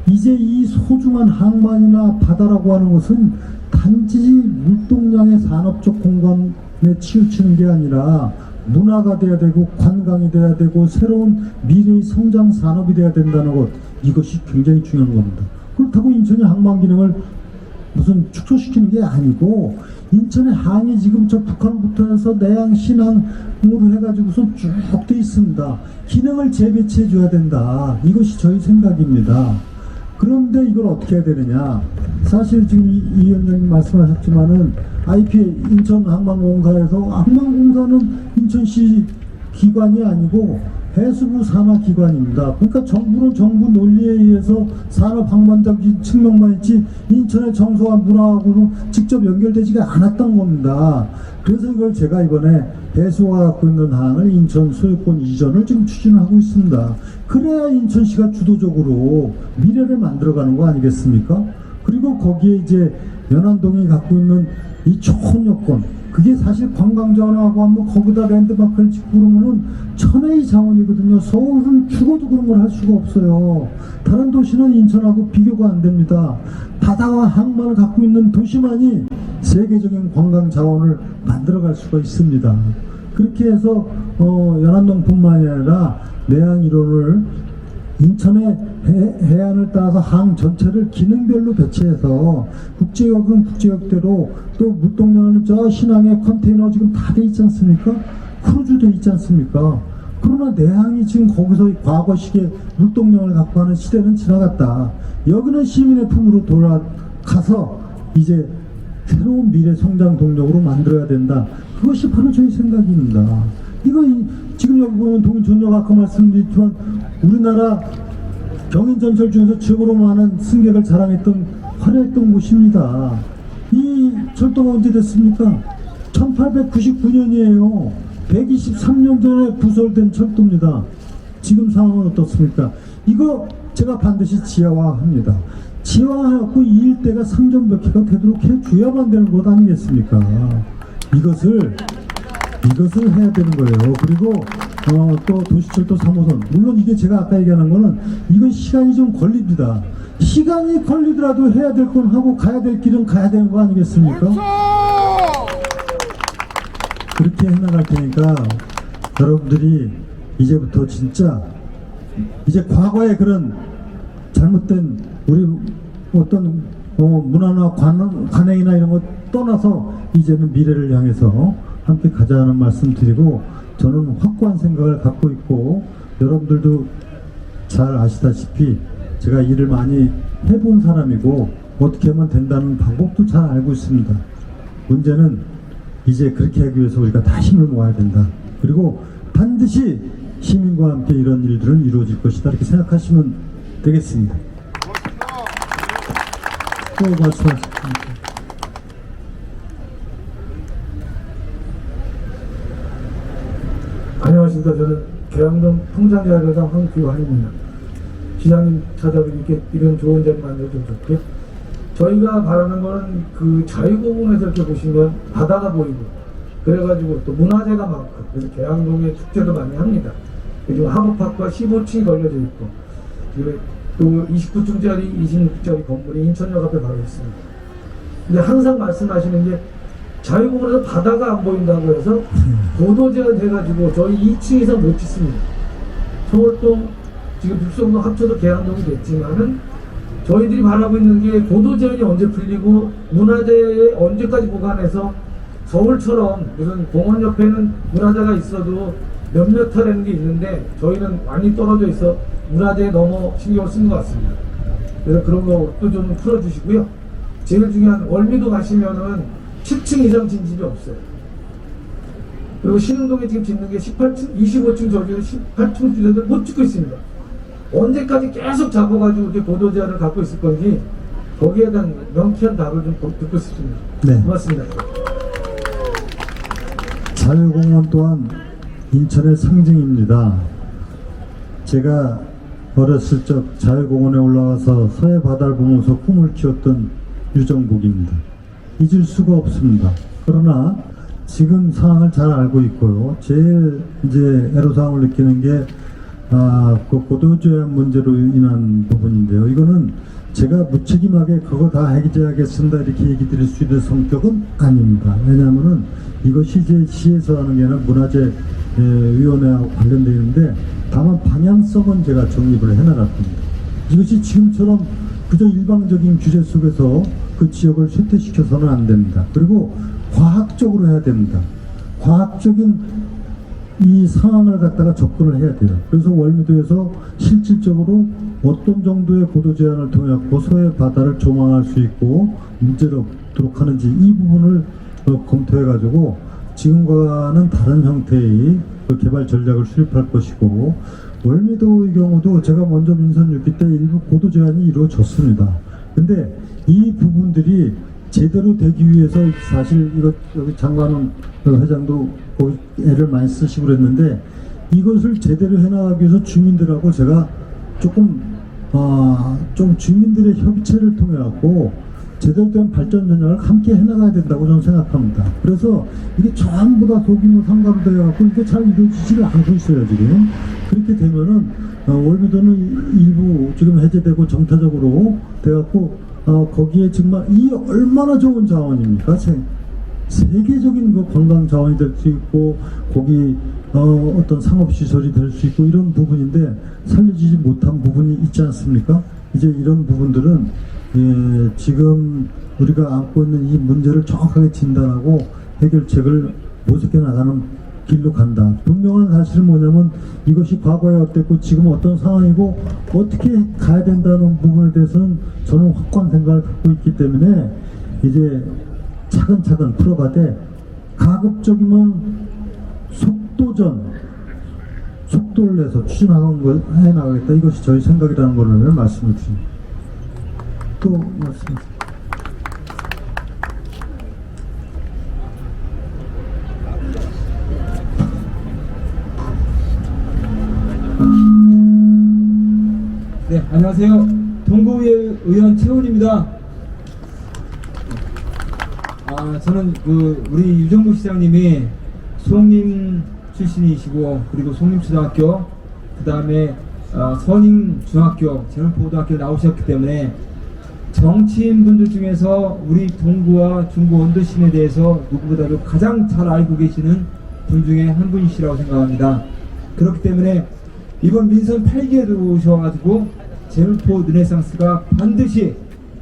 이제 이 소중한 항만이나 바다라고 하는 것은 단지 물동량의 산업적 공간에 치우치는 게 아니라 문화가 돼야 되고 관광이 돼야 되고 새로운 미래의 성장 산업이 돼야 된다는 것, 이것이 굉장히 중요한 겁니다. 그렇다고 인천의 항만 기능을 무슨 축소시키는 게 아니고 인천의 항이 지금 저 북한부터 해서 내양 신항으로 해가지고서 쭉 돼 있습니다. 기능을 재배치해 줘야 된다. 이것이 저희 생각입니다. 그런데 이걸 어떻게 해야 되느냐, 사실 지금 이 위원장님 말씀하셨지만은 IPA 인천항만공사에서, 항만공사는 인천시 기관이 아니고 해수부 산하기관입니다. 그러니까 정부는 정부 논리에 의해서 산업항만적인 측면만 있지 인천의 정서와 문화하고는 직접 연결되지가 않았던 겁니다. 그래서 이걸 제가 이번에 해수가 갖고 있는 항을 인천 소유권 이전을 지금 추진하고 있습니다. 그래야 인천시가 주도적으로 미래를 만들어가는 거 아니겠습니까? 그리고 거기에 이제 연안동이 갖고 있는 이 좋은 여건, 그게 사실 관광자원하고 한번 거기다 랜드마크를 짓고 그러면은 천혜의 자원이거든요. 서울은 죽어도 그런 걸 할 수가 없어요. 다른 도시는 인천하고 비교가 안 됩니다. 바다와 항만을 갖고 있는 도시만이 세계적인 관광 자원을 만들어갈 수가 있습니다. 그렇게 해서 연안동뿐만이 아니라 내양 이론을 인천의 해안을 따라서 항 전체를 기능별로 배치해서 국제역은 국제역대로, 또 물동량은 저 신항에 컨테이너 지금 다 돼 있지 않습니까? 크루즈 돼 있지 않습니까? 그러나 내항이 지금 거기서 과거식의 물동량을 갖고 하는 시대는 지나갔다. 여기는 시민의 품으로 돌아가서 이제 새로운 미래 성장 동력으로 만들어야 된다. 그것이 바로 저희 생각입니다. 이거 지금 여기 보면 동인전역 아까 말씀드렸지만 우리나라 경인전철 중에서 최고로 많은 승객을 자랑했던 화려했던 곳입니다. 이 철도가 언제 됐습니까? 1899년이에요. 123년 전에 부설된 철도입니다. 지금 상황은 어떻습니까? 이거 제가 반드시 지하화합니다. 지하화하고 이 일대가 상점벽해가 되도록 해줘야만 되는 것 아니겠습니까? 이것을 해야 되는 거예요. 그리고 또 도시철도 3호선, 물론 이게 제가 아까 얘기하는 거는 이건 시간이 좀 걸립니다. 시간이 걸리더라도 해야 될 건 하고 가야 될 길은 가야 되는 거 아니겠습니까? 그렇게 해나갈 테니까 여러분들이 이제부터 진짜 이제 과거의 그런 잘못된 우리 어떤 문화나 관행이나 이런 거 떠나서 이제는 미래를 향해서 함께 가자는 말씀 드리고, 저는 확고한 생각을 갖고 있고 여러분들도 잘 아시다시피 제가 일을 많이 해본 사람이고 어떻게 하면 된다는 방법도 잘 알고 있습니다. 문제는 이제 그렇게 하기 위해서 우리가 다 힘을 모아야 된다. 그리고 반드시 시민과 함께 이런 일들은 이루어질 것이다. 이렇게 생각하시면 되겠습니다. 또 말씀하십시오. 안녕하십니까. 저는 계양동 통장자료당 황규환입니다. 시장님 찾아뵙게 이런 좋은 자리 만들어서 좋고요. 저희가 바라는 거는 그 자유공원에서 이렇게 보시면 바다가 보이고, 그래가지고 또 문화재가 많고, 그래서 계양동에 축제도 많이 합니다. 그리고 하버파크가 15층이 걸려져 있고, 그리고 또 29층짜리, 26층짜리 건물이 인천역 앞에 바로 있습니다. 근데 항상 말씀하시는 게 자유공원에서 바다가 안 보인다고 해서 고도제가 돼가지고 저희 2층 이상 못 짓습니다. 서울동, 지금 북성동 합쳐도 계양동이 됐지만은 저희들이 바라고 있는 게 고도제한이 언제 풀리고 문화재에 언제까지 보관해서 서울처럼 무슨 공원 옆에는 문화재가 있어도 몇몇 터라는 게 있는데 저희는 많이 떨어져 있어 문화재에 너무 신경을 쓴 것 같습니다. 그래서 그런 것도 좀 풀어주시고요. 제일 중요한 월미도 가시면은 10층 이상 진 집이 없어요. 그리고 신흥동에 지금 짓는 게 18층, 25층 저기는 18층 주제들 못 짓고 있습니다. 언제까지 계속 잡아가지고 이렇게 고도 제한을 갖고 있을 건지 거기에 대한 명쾌한 답을 좀 듣고 싶습니다. 네. 고맙습니다. 자유공원 또한 인천의 상징입니다. 제가 어렸을 적 자유공원에 올라와서 서해 바다를 보면서 꿈을 키웠던 유정복입니다. 잊을 수가 없습니다. 그러나 지금 상황을 잘 알고 있고요. 제일 이제 애로사항을 느끼는 게 그 고도제한 문제로 인한 부분인데요. 이거는 제가 무책임하게 그거 다 해결하겠습니다 이렇게 얘기 드릴 수 있는 성격은 아닙니다. 왜냐하면은 이것이 이제 시에서 하는 게 아니라 문화재위원회하고 관련되어 있는데, 다만 방향성은 제가 정립을 해나갈 겁니다. 이것이 지금처럼 그저 일방적인 규제 속에서 그 지역을 쇠퇴시켜서는 안 됩니다. 그리고 과학적으로 해야 됩니다. 과학적인 이 상황을 갖다가 접근을 해야 돼요. 그래서 월미도에서 실질적으로 어떤 정도의 고도 제한을 통해 갖고 서해 바다를 조망할 수 있고 문제를 없도록 하는지 이 부분을 검토해 가지고 지금과는 다른 형태의 개발 전략을 수립할 것이고, 월미도의 경우도 제가 먼저 민선 6기 때 일부 고도 제한이 이루어졌습니다. 근데 이 부분들이 제대로 되기 위해서 사실 이것 여기 장관은 회장도 애를 많이 쓰시고 그랬는데, 이것을 제대로 해나가기 위해서 주민들하고 제가 조금 좀 주민들의 협의체를 통해 갖고 제대로 된 발전 전략을 함께 해나가야 된다고 저는 생각합니다. 그래서 이게 전부 다 소규모 상가로 되어갖고 이게 잘 이루어지지를 않고 있어요 지금. 그렇게 되면은 월미도는 일부 지금 해제되고 정타적으로 돼갖고 거기에 정말 이 얼마나 좋은 자원입니까? 세계적인 그 관광 자원이 될 수 있고 거기 어떤 상업 시설이 될 수 있고 이런 부분인데 살려지지 못한 부분이 있지 않습니까? 이제 이런 부분들은 지금 우리가 안고 있는 이 문제를 정확하게 진단하고 해결책을 모색해 나가는 길로 간다. 분명한 사실은 뭐냐면 이것이 과거에 어땠고 지금 어떤 상황이고 어떻게 가야 된다는 부분에 대해서는 저는 확고한 생각을 갖고 있기 때문에 이제 차근차근 풀어가되 가급적이면 속도를 내서 추진해 나가겠다. 이것이 저희 생각이라는 것을 말씀을 드립니다. 또 말씀하세요. 네, 안녕하세요. 동구의 의원 최훈입니다. 저는 우리 유정국 시장님이 송림 출신이시고, 그리고 송림초등학교, 그 다음에 선임중학교, 제물포고등학교 나오셨기 때문에 정치인분들 중에서 우리 동구와 중구 원도심에 대해서 누구보다도 가장 잘 알고 계시는 분 중에 한 분이시라고 생각합니다. 그렇기 때문에 이번 민선 8기에 들어오셔가지고 제물포 르네상스가 반드시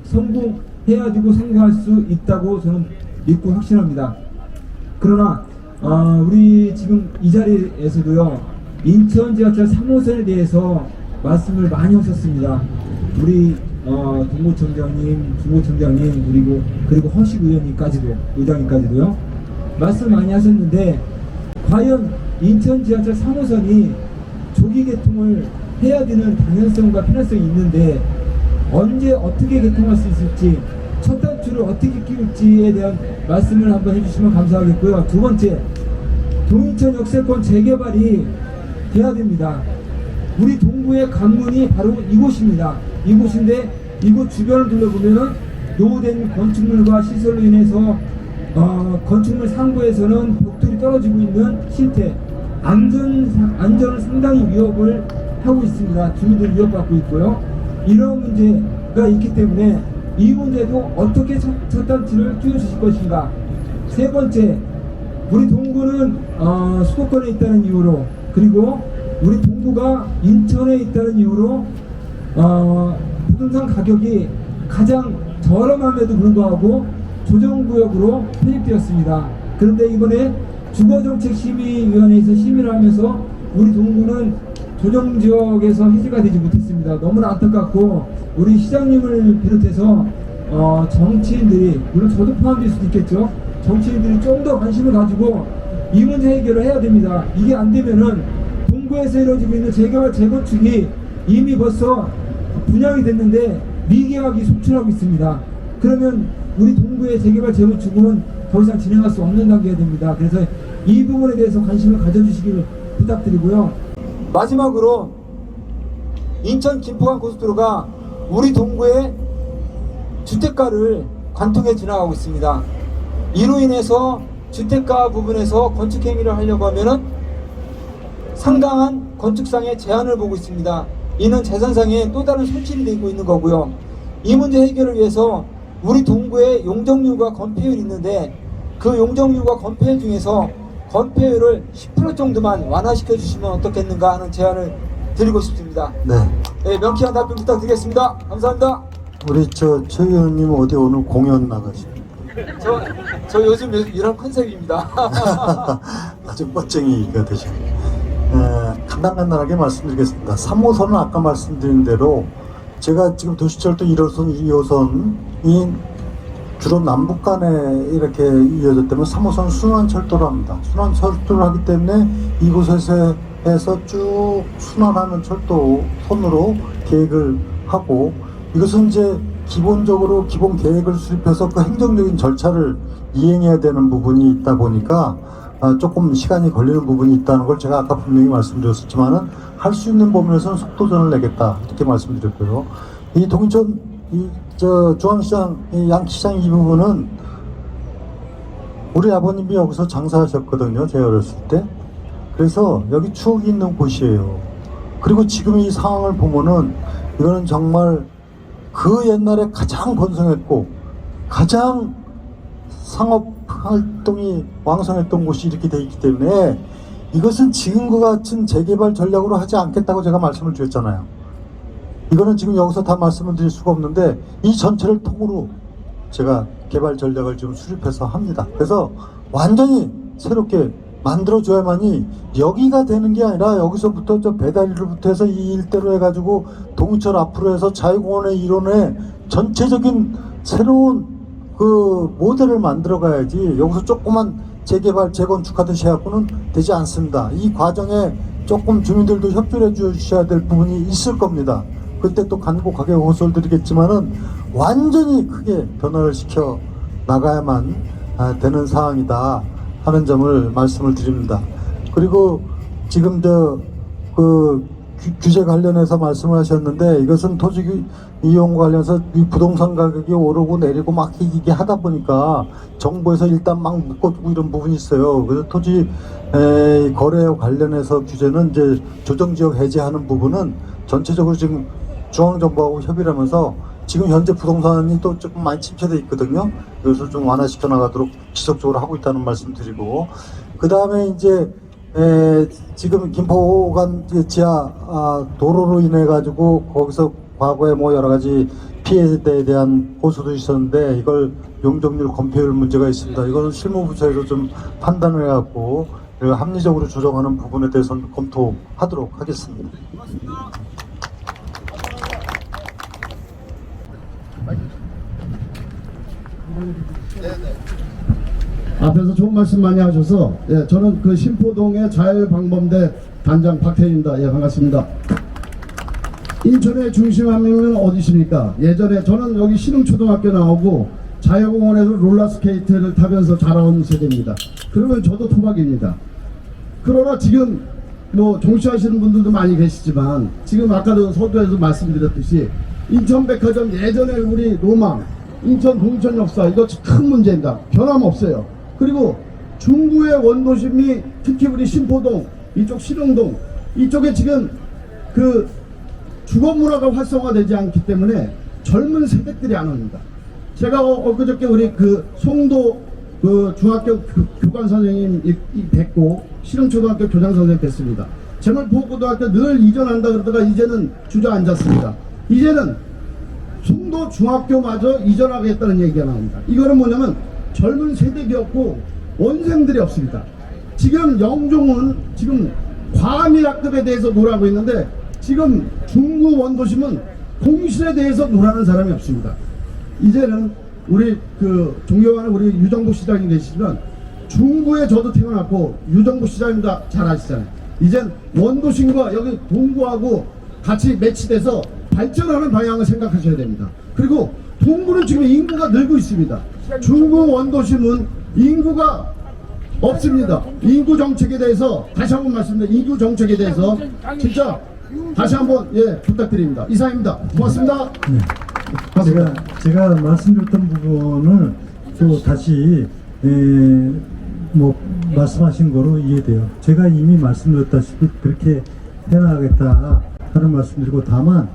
성공해가지고 성공할 수 있다고 저는 믿고 확신합니다. 그러나 우리 지금 이 자리에서도요, 인천 지하철 3호선에 대해서 말씀을 많이 하셨습니다. 우리 동구청장님, 중구청장님, 그리고 허식 의장님까지도요 말씀 많이 하셨는데, 과연 인천 지하철 3호선이 조기 개통을 해야 되는 당연성과 필요성이 있는데 언제 어떻게 개통할 수 있을지, 첫 단추를 어떻게 끼울지에 대한 말씀을 한번 해주시면 감사하겠고요. 두 번째, 동인천 역세권 재개발이 돼야 됩니다. 우리 동구의 관문이 바로 이곳입니다. 이곳인데 이곳 주변을 둘러보면은 노후된 건축물과 시설로 인해서 건축물 상부에서는 벽돌이 떨어지고 있는 실태, 안전을 상당히 위협을 하고 있습니다. 주민들이 위협받고 있고요. 이런 문제가 있기 때문에 이 문제도 어떻게 첫 단추를 끼워주실 것인가. 세 번째, 우리 동구는 수도권에 있다는 이유로, 그리고 우리 동구가 인천에 있다는 이유로 부동산 가격이 가장 저렴함에도 불구하고 조정구역으로 편입되었습니다. 그런데 이번에 주거정책심의위원회에서 심의를 하면서 우리 동구는 조정지역에서 해제가 되지 못했습니다. 너무나 안타깝고, 우리 시장님을 비롯해서 정치인들이, 물론 저도 포함될 수도 있겠죠, 정치인들이 좀 더 관심을 가지고 이 문제 해결을 해야 됩니다. 이게 안 되면은 동구에서 이루어지고 있는 재개발 재건축이 이미 벌써 분양이 됐는데 미계약이 속출하고 있습니다. 그러면 우리 동구의 재개발 재건축은 더 이상 진행할 수 없는 단계가 됩니다. 그래서 이 부분에 대해서 관심을 가져주시기를 부탁드리고요. 마지막으로 인천 김포간 고속도로가 우리 동구의 주택가를 관통해 지나가고 있습니다. 이로 인해서 주택가 부분에서 건축 행위를 하려고 하면은 상당한 건축상의 제한을 보고 있습니다. 이는 재산상의 또 다른 손실이 되고 있는 거고요. 이 문제 해결을 위해서 우리 동구에 용적률과 건폐율이 있는데, 그 용적률과 건폐율 중에서 건폐율을 10% 정도만 완화시켜 주시면 어떻겠는가 하는 제안을 드리고 싶습니다. 네, 명쾌한 답변 부탁드리겠습니다. 감사합니다. 우리 최 의원님 어디 오늘 공연 나가십니까? 저 요즘 이런 컨셉입니다. 아주 멋쟁이가 되셨네요. 간단하게 말씀드리겠습니다. 3호선은 아까 말씀드린 대로 제가 지금 도시철도 1호선, 2호선이 주로 남북 간에 이렇게 이어졌다면 3호선 순환철도로 합니다. 순환철도를 하기 때문에 이곳에서 해서 쭉 순환하는 철도선으로 계획을 하고, 이것은 이제 기본적으로 기본 계획을 수립해서 그 행정적인 절차를 이행해야 되는 부분이 있다 보니까 조금 시간이 걸리는 부분이 있다는 걸 제가 아까 분명히 말씀드렸었지만은 할 수 있는 범위에서는 속도전을 내겠다 이렇게 말씀드렸고요. 이 동인천 중앙시장 양시장 이 부분은 우리 아버님이 여기서 장사하셨거든요, 제가 어렸을 때. 그래서 여기 추억이 있는 곳이에요. 그리고 지금 이 상황을 보면은 이거는 정말 그 옛날에 가장 번성했고 가장 상업활동이 왕성했던 곳이 이렇게 돼 있기 때문에 이것은 지금과 같은 재개발 전략으로 하지 않겠다고 제가 말씀을 드렸잖아요. 이거는 지금 여기서 다 말씀을 드릴 수가 없는데 이 전체를 통으로 제가 개발 전략을 지금 수립해서 합니다. 그래서 완전히 새롭게 만들어줘야만이 여기가 되는 게 아니라 여기서부터 저 배다리로부터 해서 이 일대로 해가지고 동인천 앞으로 해서 자유공원의 일원에 전체적인 새로운 그 모델을 만들어 가야지 여기서 조그만 재개발 재건축하듯이 해갖고는 되지 않습니다. 이 과정에 조금 주민들도 협조해 주셔야 될 부분이 있을 겁니다. 그때 또 간곡하게 호소를 드리겠지만은 완전히 크게 변화를 시켜 나가야만 되는 상황이다 하는 점을 말씀을 드립니다. 그리고 지금 규제 관련해서 말씀을 하셨는데, 이것은 토지 이용 관련해서 이 부동산 가격이 오르고 내리고 막 이게 하다 보니까 정부에서 일단 막 묶어두고 이런 부분이 있어요. 그래서 토지 거래 관련해서 규제는 이제 조정지역 해제하는 부분은 전체적으로 지금 중앙정부하고 협의를 하면서 지금 현재 부동산이 또 조금 많이 침체돼 있거든요. 그래서 좀 완화시켜 나가도록 지속적으로 하고 있다는 말씀 드리고, 그 다음에 이제 지금 김포간 지하 도로로 인해 가지고 거기서 과거에 뭐 여러 가지 피해에 대한 호소도 있었는데, 이걸 용적률 건폐율 문제가 있습니다. 이거는 실무부처에서 좀 판단을 해갖고 합리적으로 조정하는 부분에 대해서는 검토하도록 하겠습니다. 앞에서 좋은 말씀 많이 하셔서, 예, 저는 그 신포동의 자율방범대 단장 박태입니다. 예, 반갑습니다. 인천의 중심하면 어디십니까? 예전에 저는 여기 신흥초등학교 나오고 자유공원에서 롤러스케이트를 타면서 자라온 세대입니다. 그러면 저도 토박입니다. 그러나 지금 뭐 종시하시는 분들도 많이 계시지만, 지금 아까도 서두에서 말씀드렸듯이 인천백화점 예전에 우리 로망, 인천 동천 역사, 이거 큰 문제입니다. 변함없어요. 그리고 중구의 원도심이 특히 우리 신포동, 이쪽 신흥동, 이쪽에 지금 그 주거문화가 활성화되지 않기 때문에 젊은 세대들이 안 옵니다. 제가 엊그저께 우리 그 송도 그 중학교 교관 선생님 뵙고 신흥초등학교 교장 선생님 뵙습니다. 제물포고등학교 늘 이전한다 그러다가 이제는 주저앉았습니다. 이제는 송도 중학교마저 이전하겠다는 얘기가 나옵니다. 이거는 뭐냐면 젊은 세대가 없고 원생들이 없습니다. 지금 영종은 지금 과미학급에 대해서 놀아고 있는데, 지금 중구 원도심은 공실에 대해서 놀아는 사람이 없습니다. 이제는 우리 그 존경하는 우리 유정복 시장이 계시지만, 중구에 저도 태어났고 유정복 시장님도 잘 아시잖아요. 이젠 원도심과 여기 동구하고 같이 매치돼서 발전하는 방향을 생각하셔야 됩니다. 그리고 동구는 지금 인구가 늘고 있습니다. 중구 원도심은 인구가 없습니다. 인구 정책에 대해서 다시 한번 말씀드립니다. 인구 정책에 대해서 진짜 다시 한번 부탁드립니다. 이상입니다. 고맙습니다. 네. 제가 말씀드렸던 부분을 또 다시 뭐 말씀하신 거로 이해돼요. 제가 이미 말씀드렸다시피 그렇게 해나가겠다 하는 말씀드리고, 다만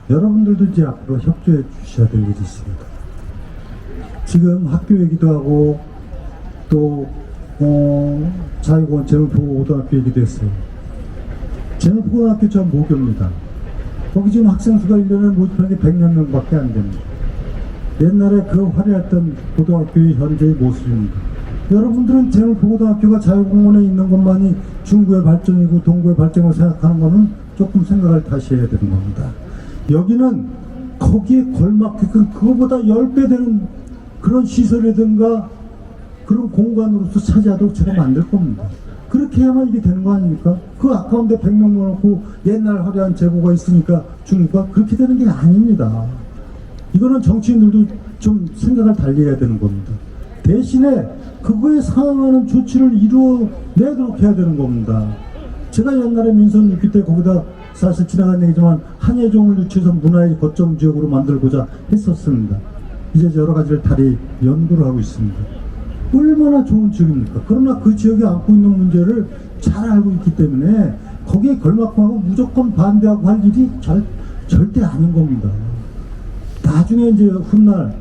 여러분들도 이제 앞으로 협조해 주셔야 될 일이 있습니다. 지금 학교 얘기도 하고 또 자유공원 제물포고등학교 얘기도 했어요. 제물포고등학교 전 모교입니다. 거기 지금 학생 수가 1년에 모집하는 게 100여 명밖에 안 됩니다. 옛날에 그 화려했던 고등학교의 현재의 모습입니다. 여러분들은 제물포고등학교가 자유공원에 있는 것만이 중구의 발전이고 동구의 발전을 생각하는 것은 조금 생각을 다시 해야 되는 겁니다. 여기는 거기에 걸맞게끔 그거보다 10배 되는 그런 시설이든가 그런 공간으로서 차지하도록 제가 만들 겁니다. 그렇게 해야만 이게 되는 거 아닙니까? 그 아까운데 100명 모아놓고 옛날 화려한 제보가 있으니까 중구가 그렇게 되는 게 아닙니다. 이거는 정치인들도 좀 생각을 달리 해야 되는 겁니다. 대신에 그거에 상응하는 조치를 이루어내도록 해야 되는 겁니다. 제가 옛날에 민선 6기 때 거기다 사실 지나간 얘기지만 한예종을 유치해서 문화의 거점 지역으로 만들고자 했었습니다. 이제 여러 가지를 다리 연구를 하고 있습니다. 얼마나 좋은 지역입니까? 그러나 그 지역이 안고 있는 문제를 잘 알고 있기 때문에 거기에 걸맞고 하고 무조건 반대하고 할 일이 절대 아닌 겁니다. 나중에 이제 훗날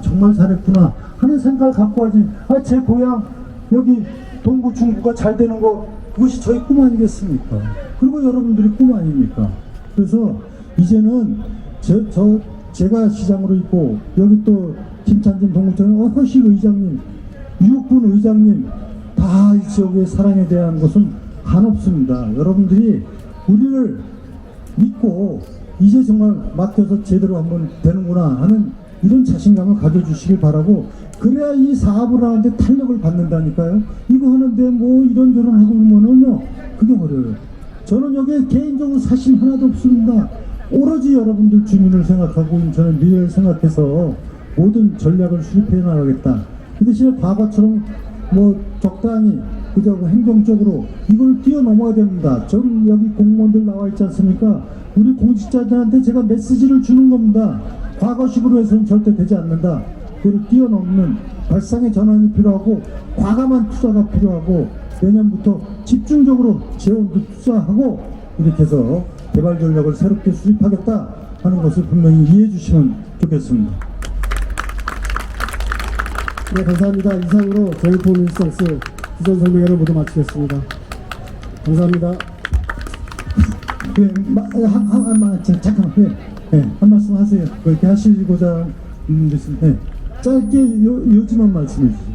정말 잘했구나 하는 생각을 갖고 하지, 제 고향 여기 동구 중구가 잘 되는 거 그것이 저희 꿈 아니겠습니까? 그리고 여러분들이 꿈 아닙니까? 그래서 이제는 제가 시장으로 있고 여기 또 김찬진 동구청의 허식 의장님, 유육군 의장님 다 이 지역의 사랑에 대한 것은 한없습니다. 여러분들이 우리를 믿고 이제 정말 맡겨서 제대로 한번 되는구나 하는 이런 자신감을 가져주시길 바라고, 그래야 이 사업을 하는데 탄력을 받는다니까요. 이거 하는데 뭐 이런저런 하고 그러면은요 그게 어려워요. 저는 여기에 개인적으로 사심 하나도 없습니다. 오로지 여러분들 주민을 생각하고 인천의 미래를 생각해서 모든 전략을 수립해 나가겠다. 그 대신에 과거처럼 뭐 적당히 그저 행정적으로 이걸 뛰어넘어야 됩니다. 전 여기 공무원들 나와 있지 않습니까? 우리 공직자들한테 제가 메시지를 주는 겁니다. 과거식으로 해서는 절대 되지 않는다. 그걸 뛰어넘는 발상의 전환이 필요하고 과감한 투자가 필요하고 내년부터 집중적으로 재원도 투자하고 이렇게 해서 개발 전략을 새롭게 수립하겠다 하는 것을 분명히 이해해 주시면 좋겠습니다. 네, 감사합니다. 이상으로 제일포 뉴스상스 기존 설명회를 모두 마치겠습니다. 감사합니다. 잠깐만, 한 말씀 하세요. 그렇게 하시고자 됐습니다. 짧게 요지만 말씀해 주세요.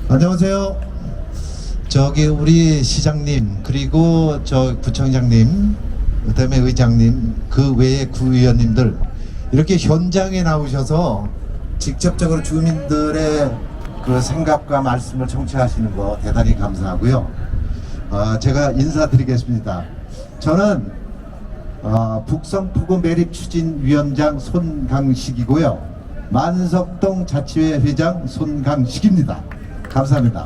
안녕하세요. 저기 우리 시장님 그리고 저 구청장님 그다음에 의장님 그 외에 구의원님들 이렇게 현장에 나오셔서 직접적으로 주민들의 그 생각과 말씀을 청취하시는 거 대단히 감사하고요. 제가 인사드리겠습니다. 저는 북성포구 매립추진위원장 손강식이고요. 만석동 자치회 회장 손강식입니다. 감사합니다.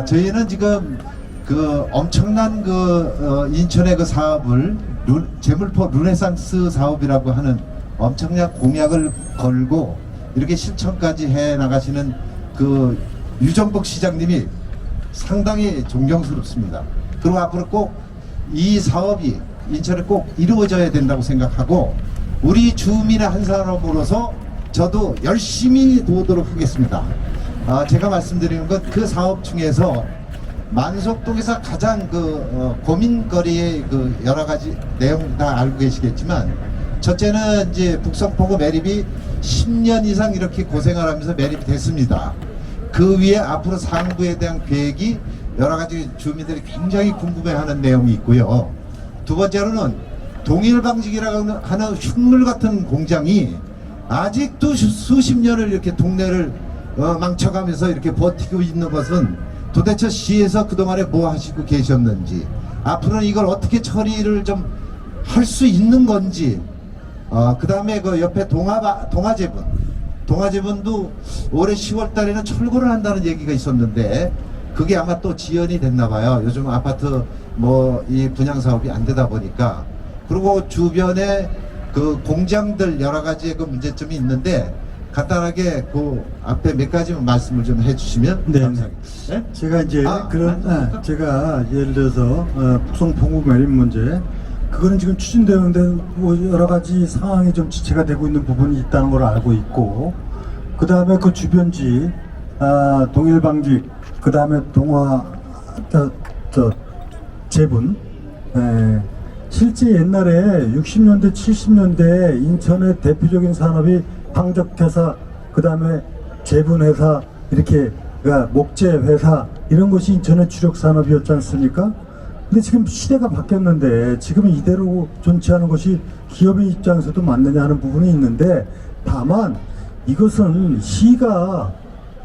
저희는 지금 그 엄청난 인천의 그 사업을 재물포 르네상스 사업이라고 하는 엄청난 공약을 걸고 이렇게 실천까지 해 나가시는 그 유정복 시장님이 상당히 존경스럽습니다. 그리고 앞으로 꼭 이 사업이 인천에 꼭 이루어져야 된다고 생각하고 우리 주민의 한 사람으로서 저도 열심히 도우도록 하겠습니다. 제가 말씀드리는 건 그 사업 중에서 만석동에서 가장 고민거리의 여러 가지 내용 다 알고 계시겠지만 첫째는 이제 북성포구 매립이 10년 이상 이렇게 고생을 하면서 매립이 됐습니다. 그 위에 앞으로 상부에 대한 계획이 여러 가지 주민들이 굉장히 궁금해하는 내용이 있고요. 두 번째로는 동일방직이라고 하는 흉물 같은 공장이 아직도 수십 년을 이렇게 동네를 망쳐가면서 이렇게 버티고 있는 것은 도대체 시에서 그동안에 뭐 하시고 계셨는지 앞으로는 이걸 어떻게 처리를 좀 할 수 있는 건지 그 다음에 그 옆에 동아제분도 올해 10월 달에는 철거를 한다는 얘기가 있었는데 그게 아마 또 지연이 됐나 봐요. 요즘 아파트 이 분양 사업이 안 되다 보니까. 그리고 주변에 그 공장들 여러 가지의 그 문제점이 있는데 간단하게 그 앞에 몇 가지만 말씀을 좀 해주시면 감사하겠습니다. 네? 제가 이제 제가 예를 들어서 북성포구 매립 문제 그거는 지금 추진되는데 뭐 여러 가지 상황이 좀 지체가 되고 있는 부분이 있다는 걸 알고 있고 그 다음에 그 주변지 동일방직 그 다음에 제분 실제 옛날에 60년대 70년대 인천의 대표적인 산업이 방적회사 그 다음에 제분회사 이렇게 목재회사 이런 것이 인천의 주력 산업이었지 않습니까? 근데 지금 시대가 바뀌었는데 지금 이대로 존치하는 것이 기업의 입장에서도 맞느냐 하는 부분이 있는데 다만 이것은 시가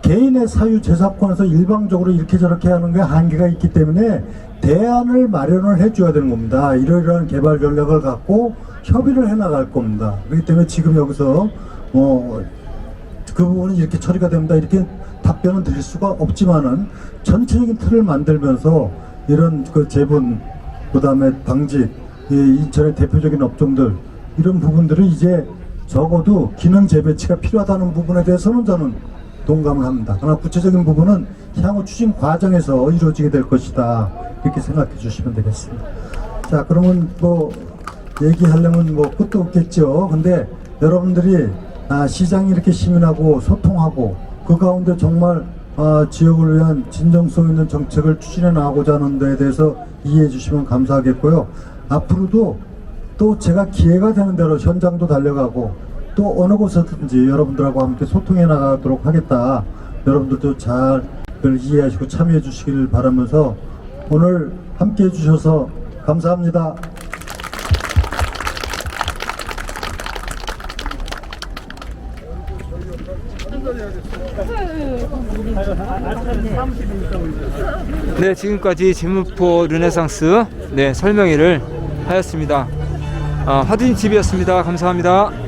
개인의 사유 재산권에서 일방적으로 이렇게 저렇게 하는 게 한계가 있기 때문에 대안을 마련을 해줘야 되는 겁니다. 이러이러한 개발 전략을 갖고 협의를 해나갈 겁니다. 그렇기 때문에 지금 여기서 그 부분은 이렇게 처리가 됩니다. 이렇게 답변은 드릴 수가 없지만은 전체적인 틀을 만들면서 이런 그 재분, 그 다음에 방직, 인천의 대표적인 업종들 이런 부분들을 이제 적어도 기능 재배치가 필요하다는 부분에 대해서는 저는 동감을 합니다. 그러나 구체적인 부분은 향후 추진 과정에서 이루어지게 될 것이다. 이렇게 생각해 주시면 되겠습니다. 자, 그러면 얘기하려면 끝도 없겠죠. 근데 여러분들이 시장이 이렇게 시민하고 소통하고 그 가운데 정말 지역을 위한 진정성 있는 정책을 추진해 나가고자 하는 데에 대해서 이해해 주시면 감사하겠고요. 앞으로도 또 제가 기회가 되는 대로 현장도 달려가고 또 어느 곳에든지 여러분들하고 함께 소통해 나가도록 하겠다. 여러분들도 잘 이해하시고 참여해 주시길 바라면서 오늘 함께 해 주셔서 감사합니다. 네, 지금까지 재물포 르네상스 설명회를 하였습니다. 화두인 TV였습니다. 감사합니다.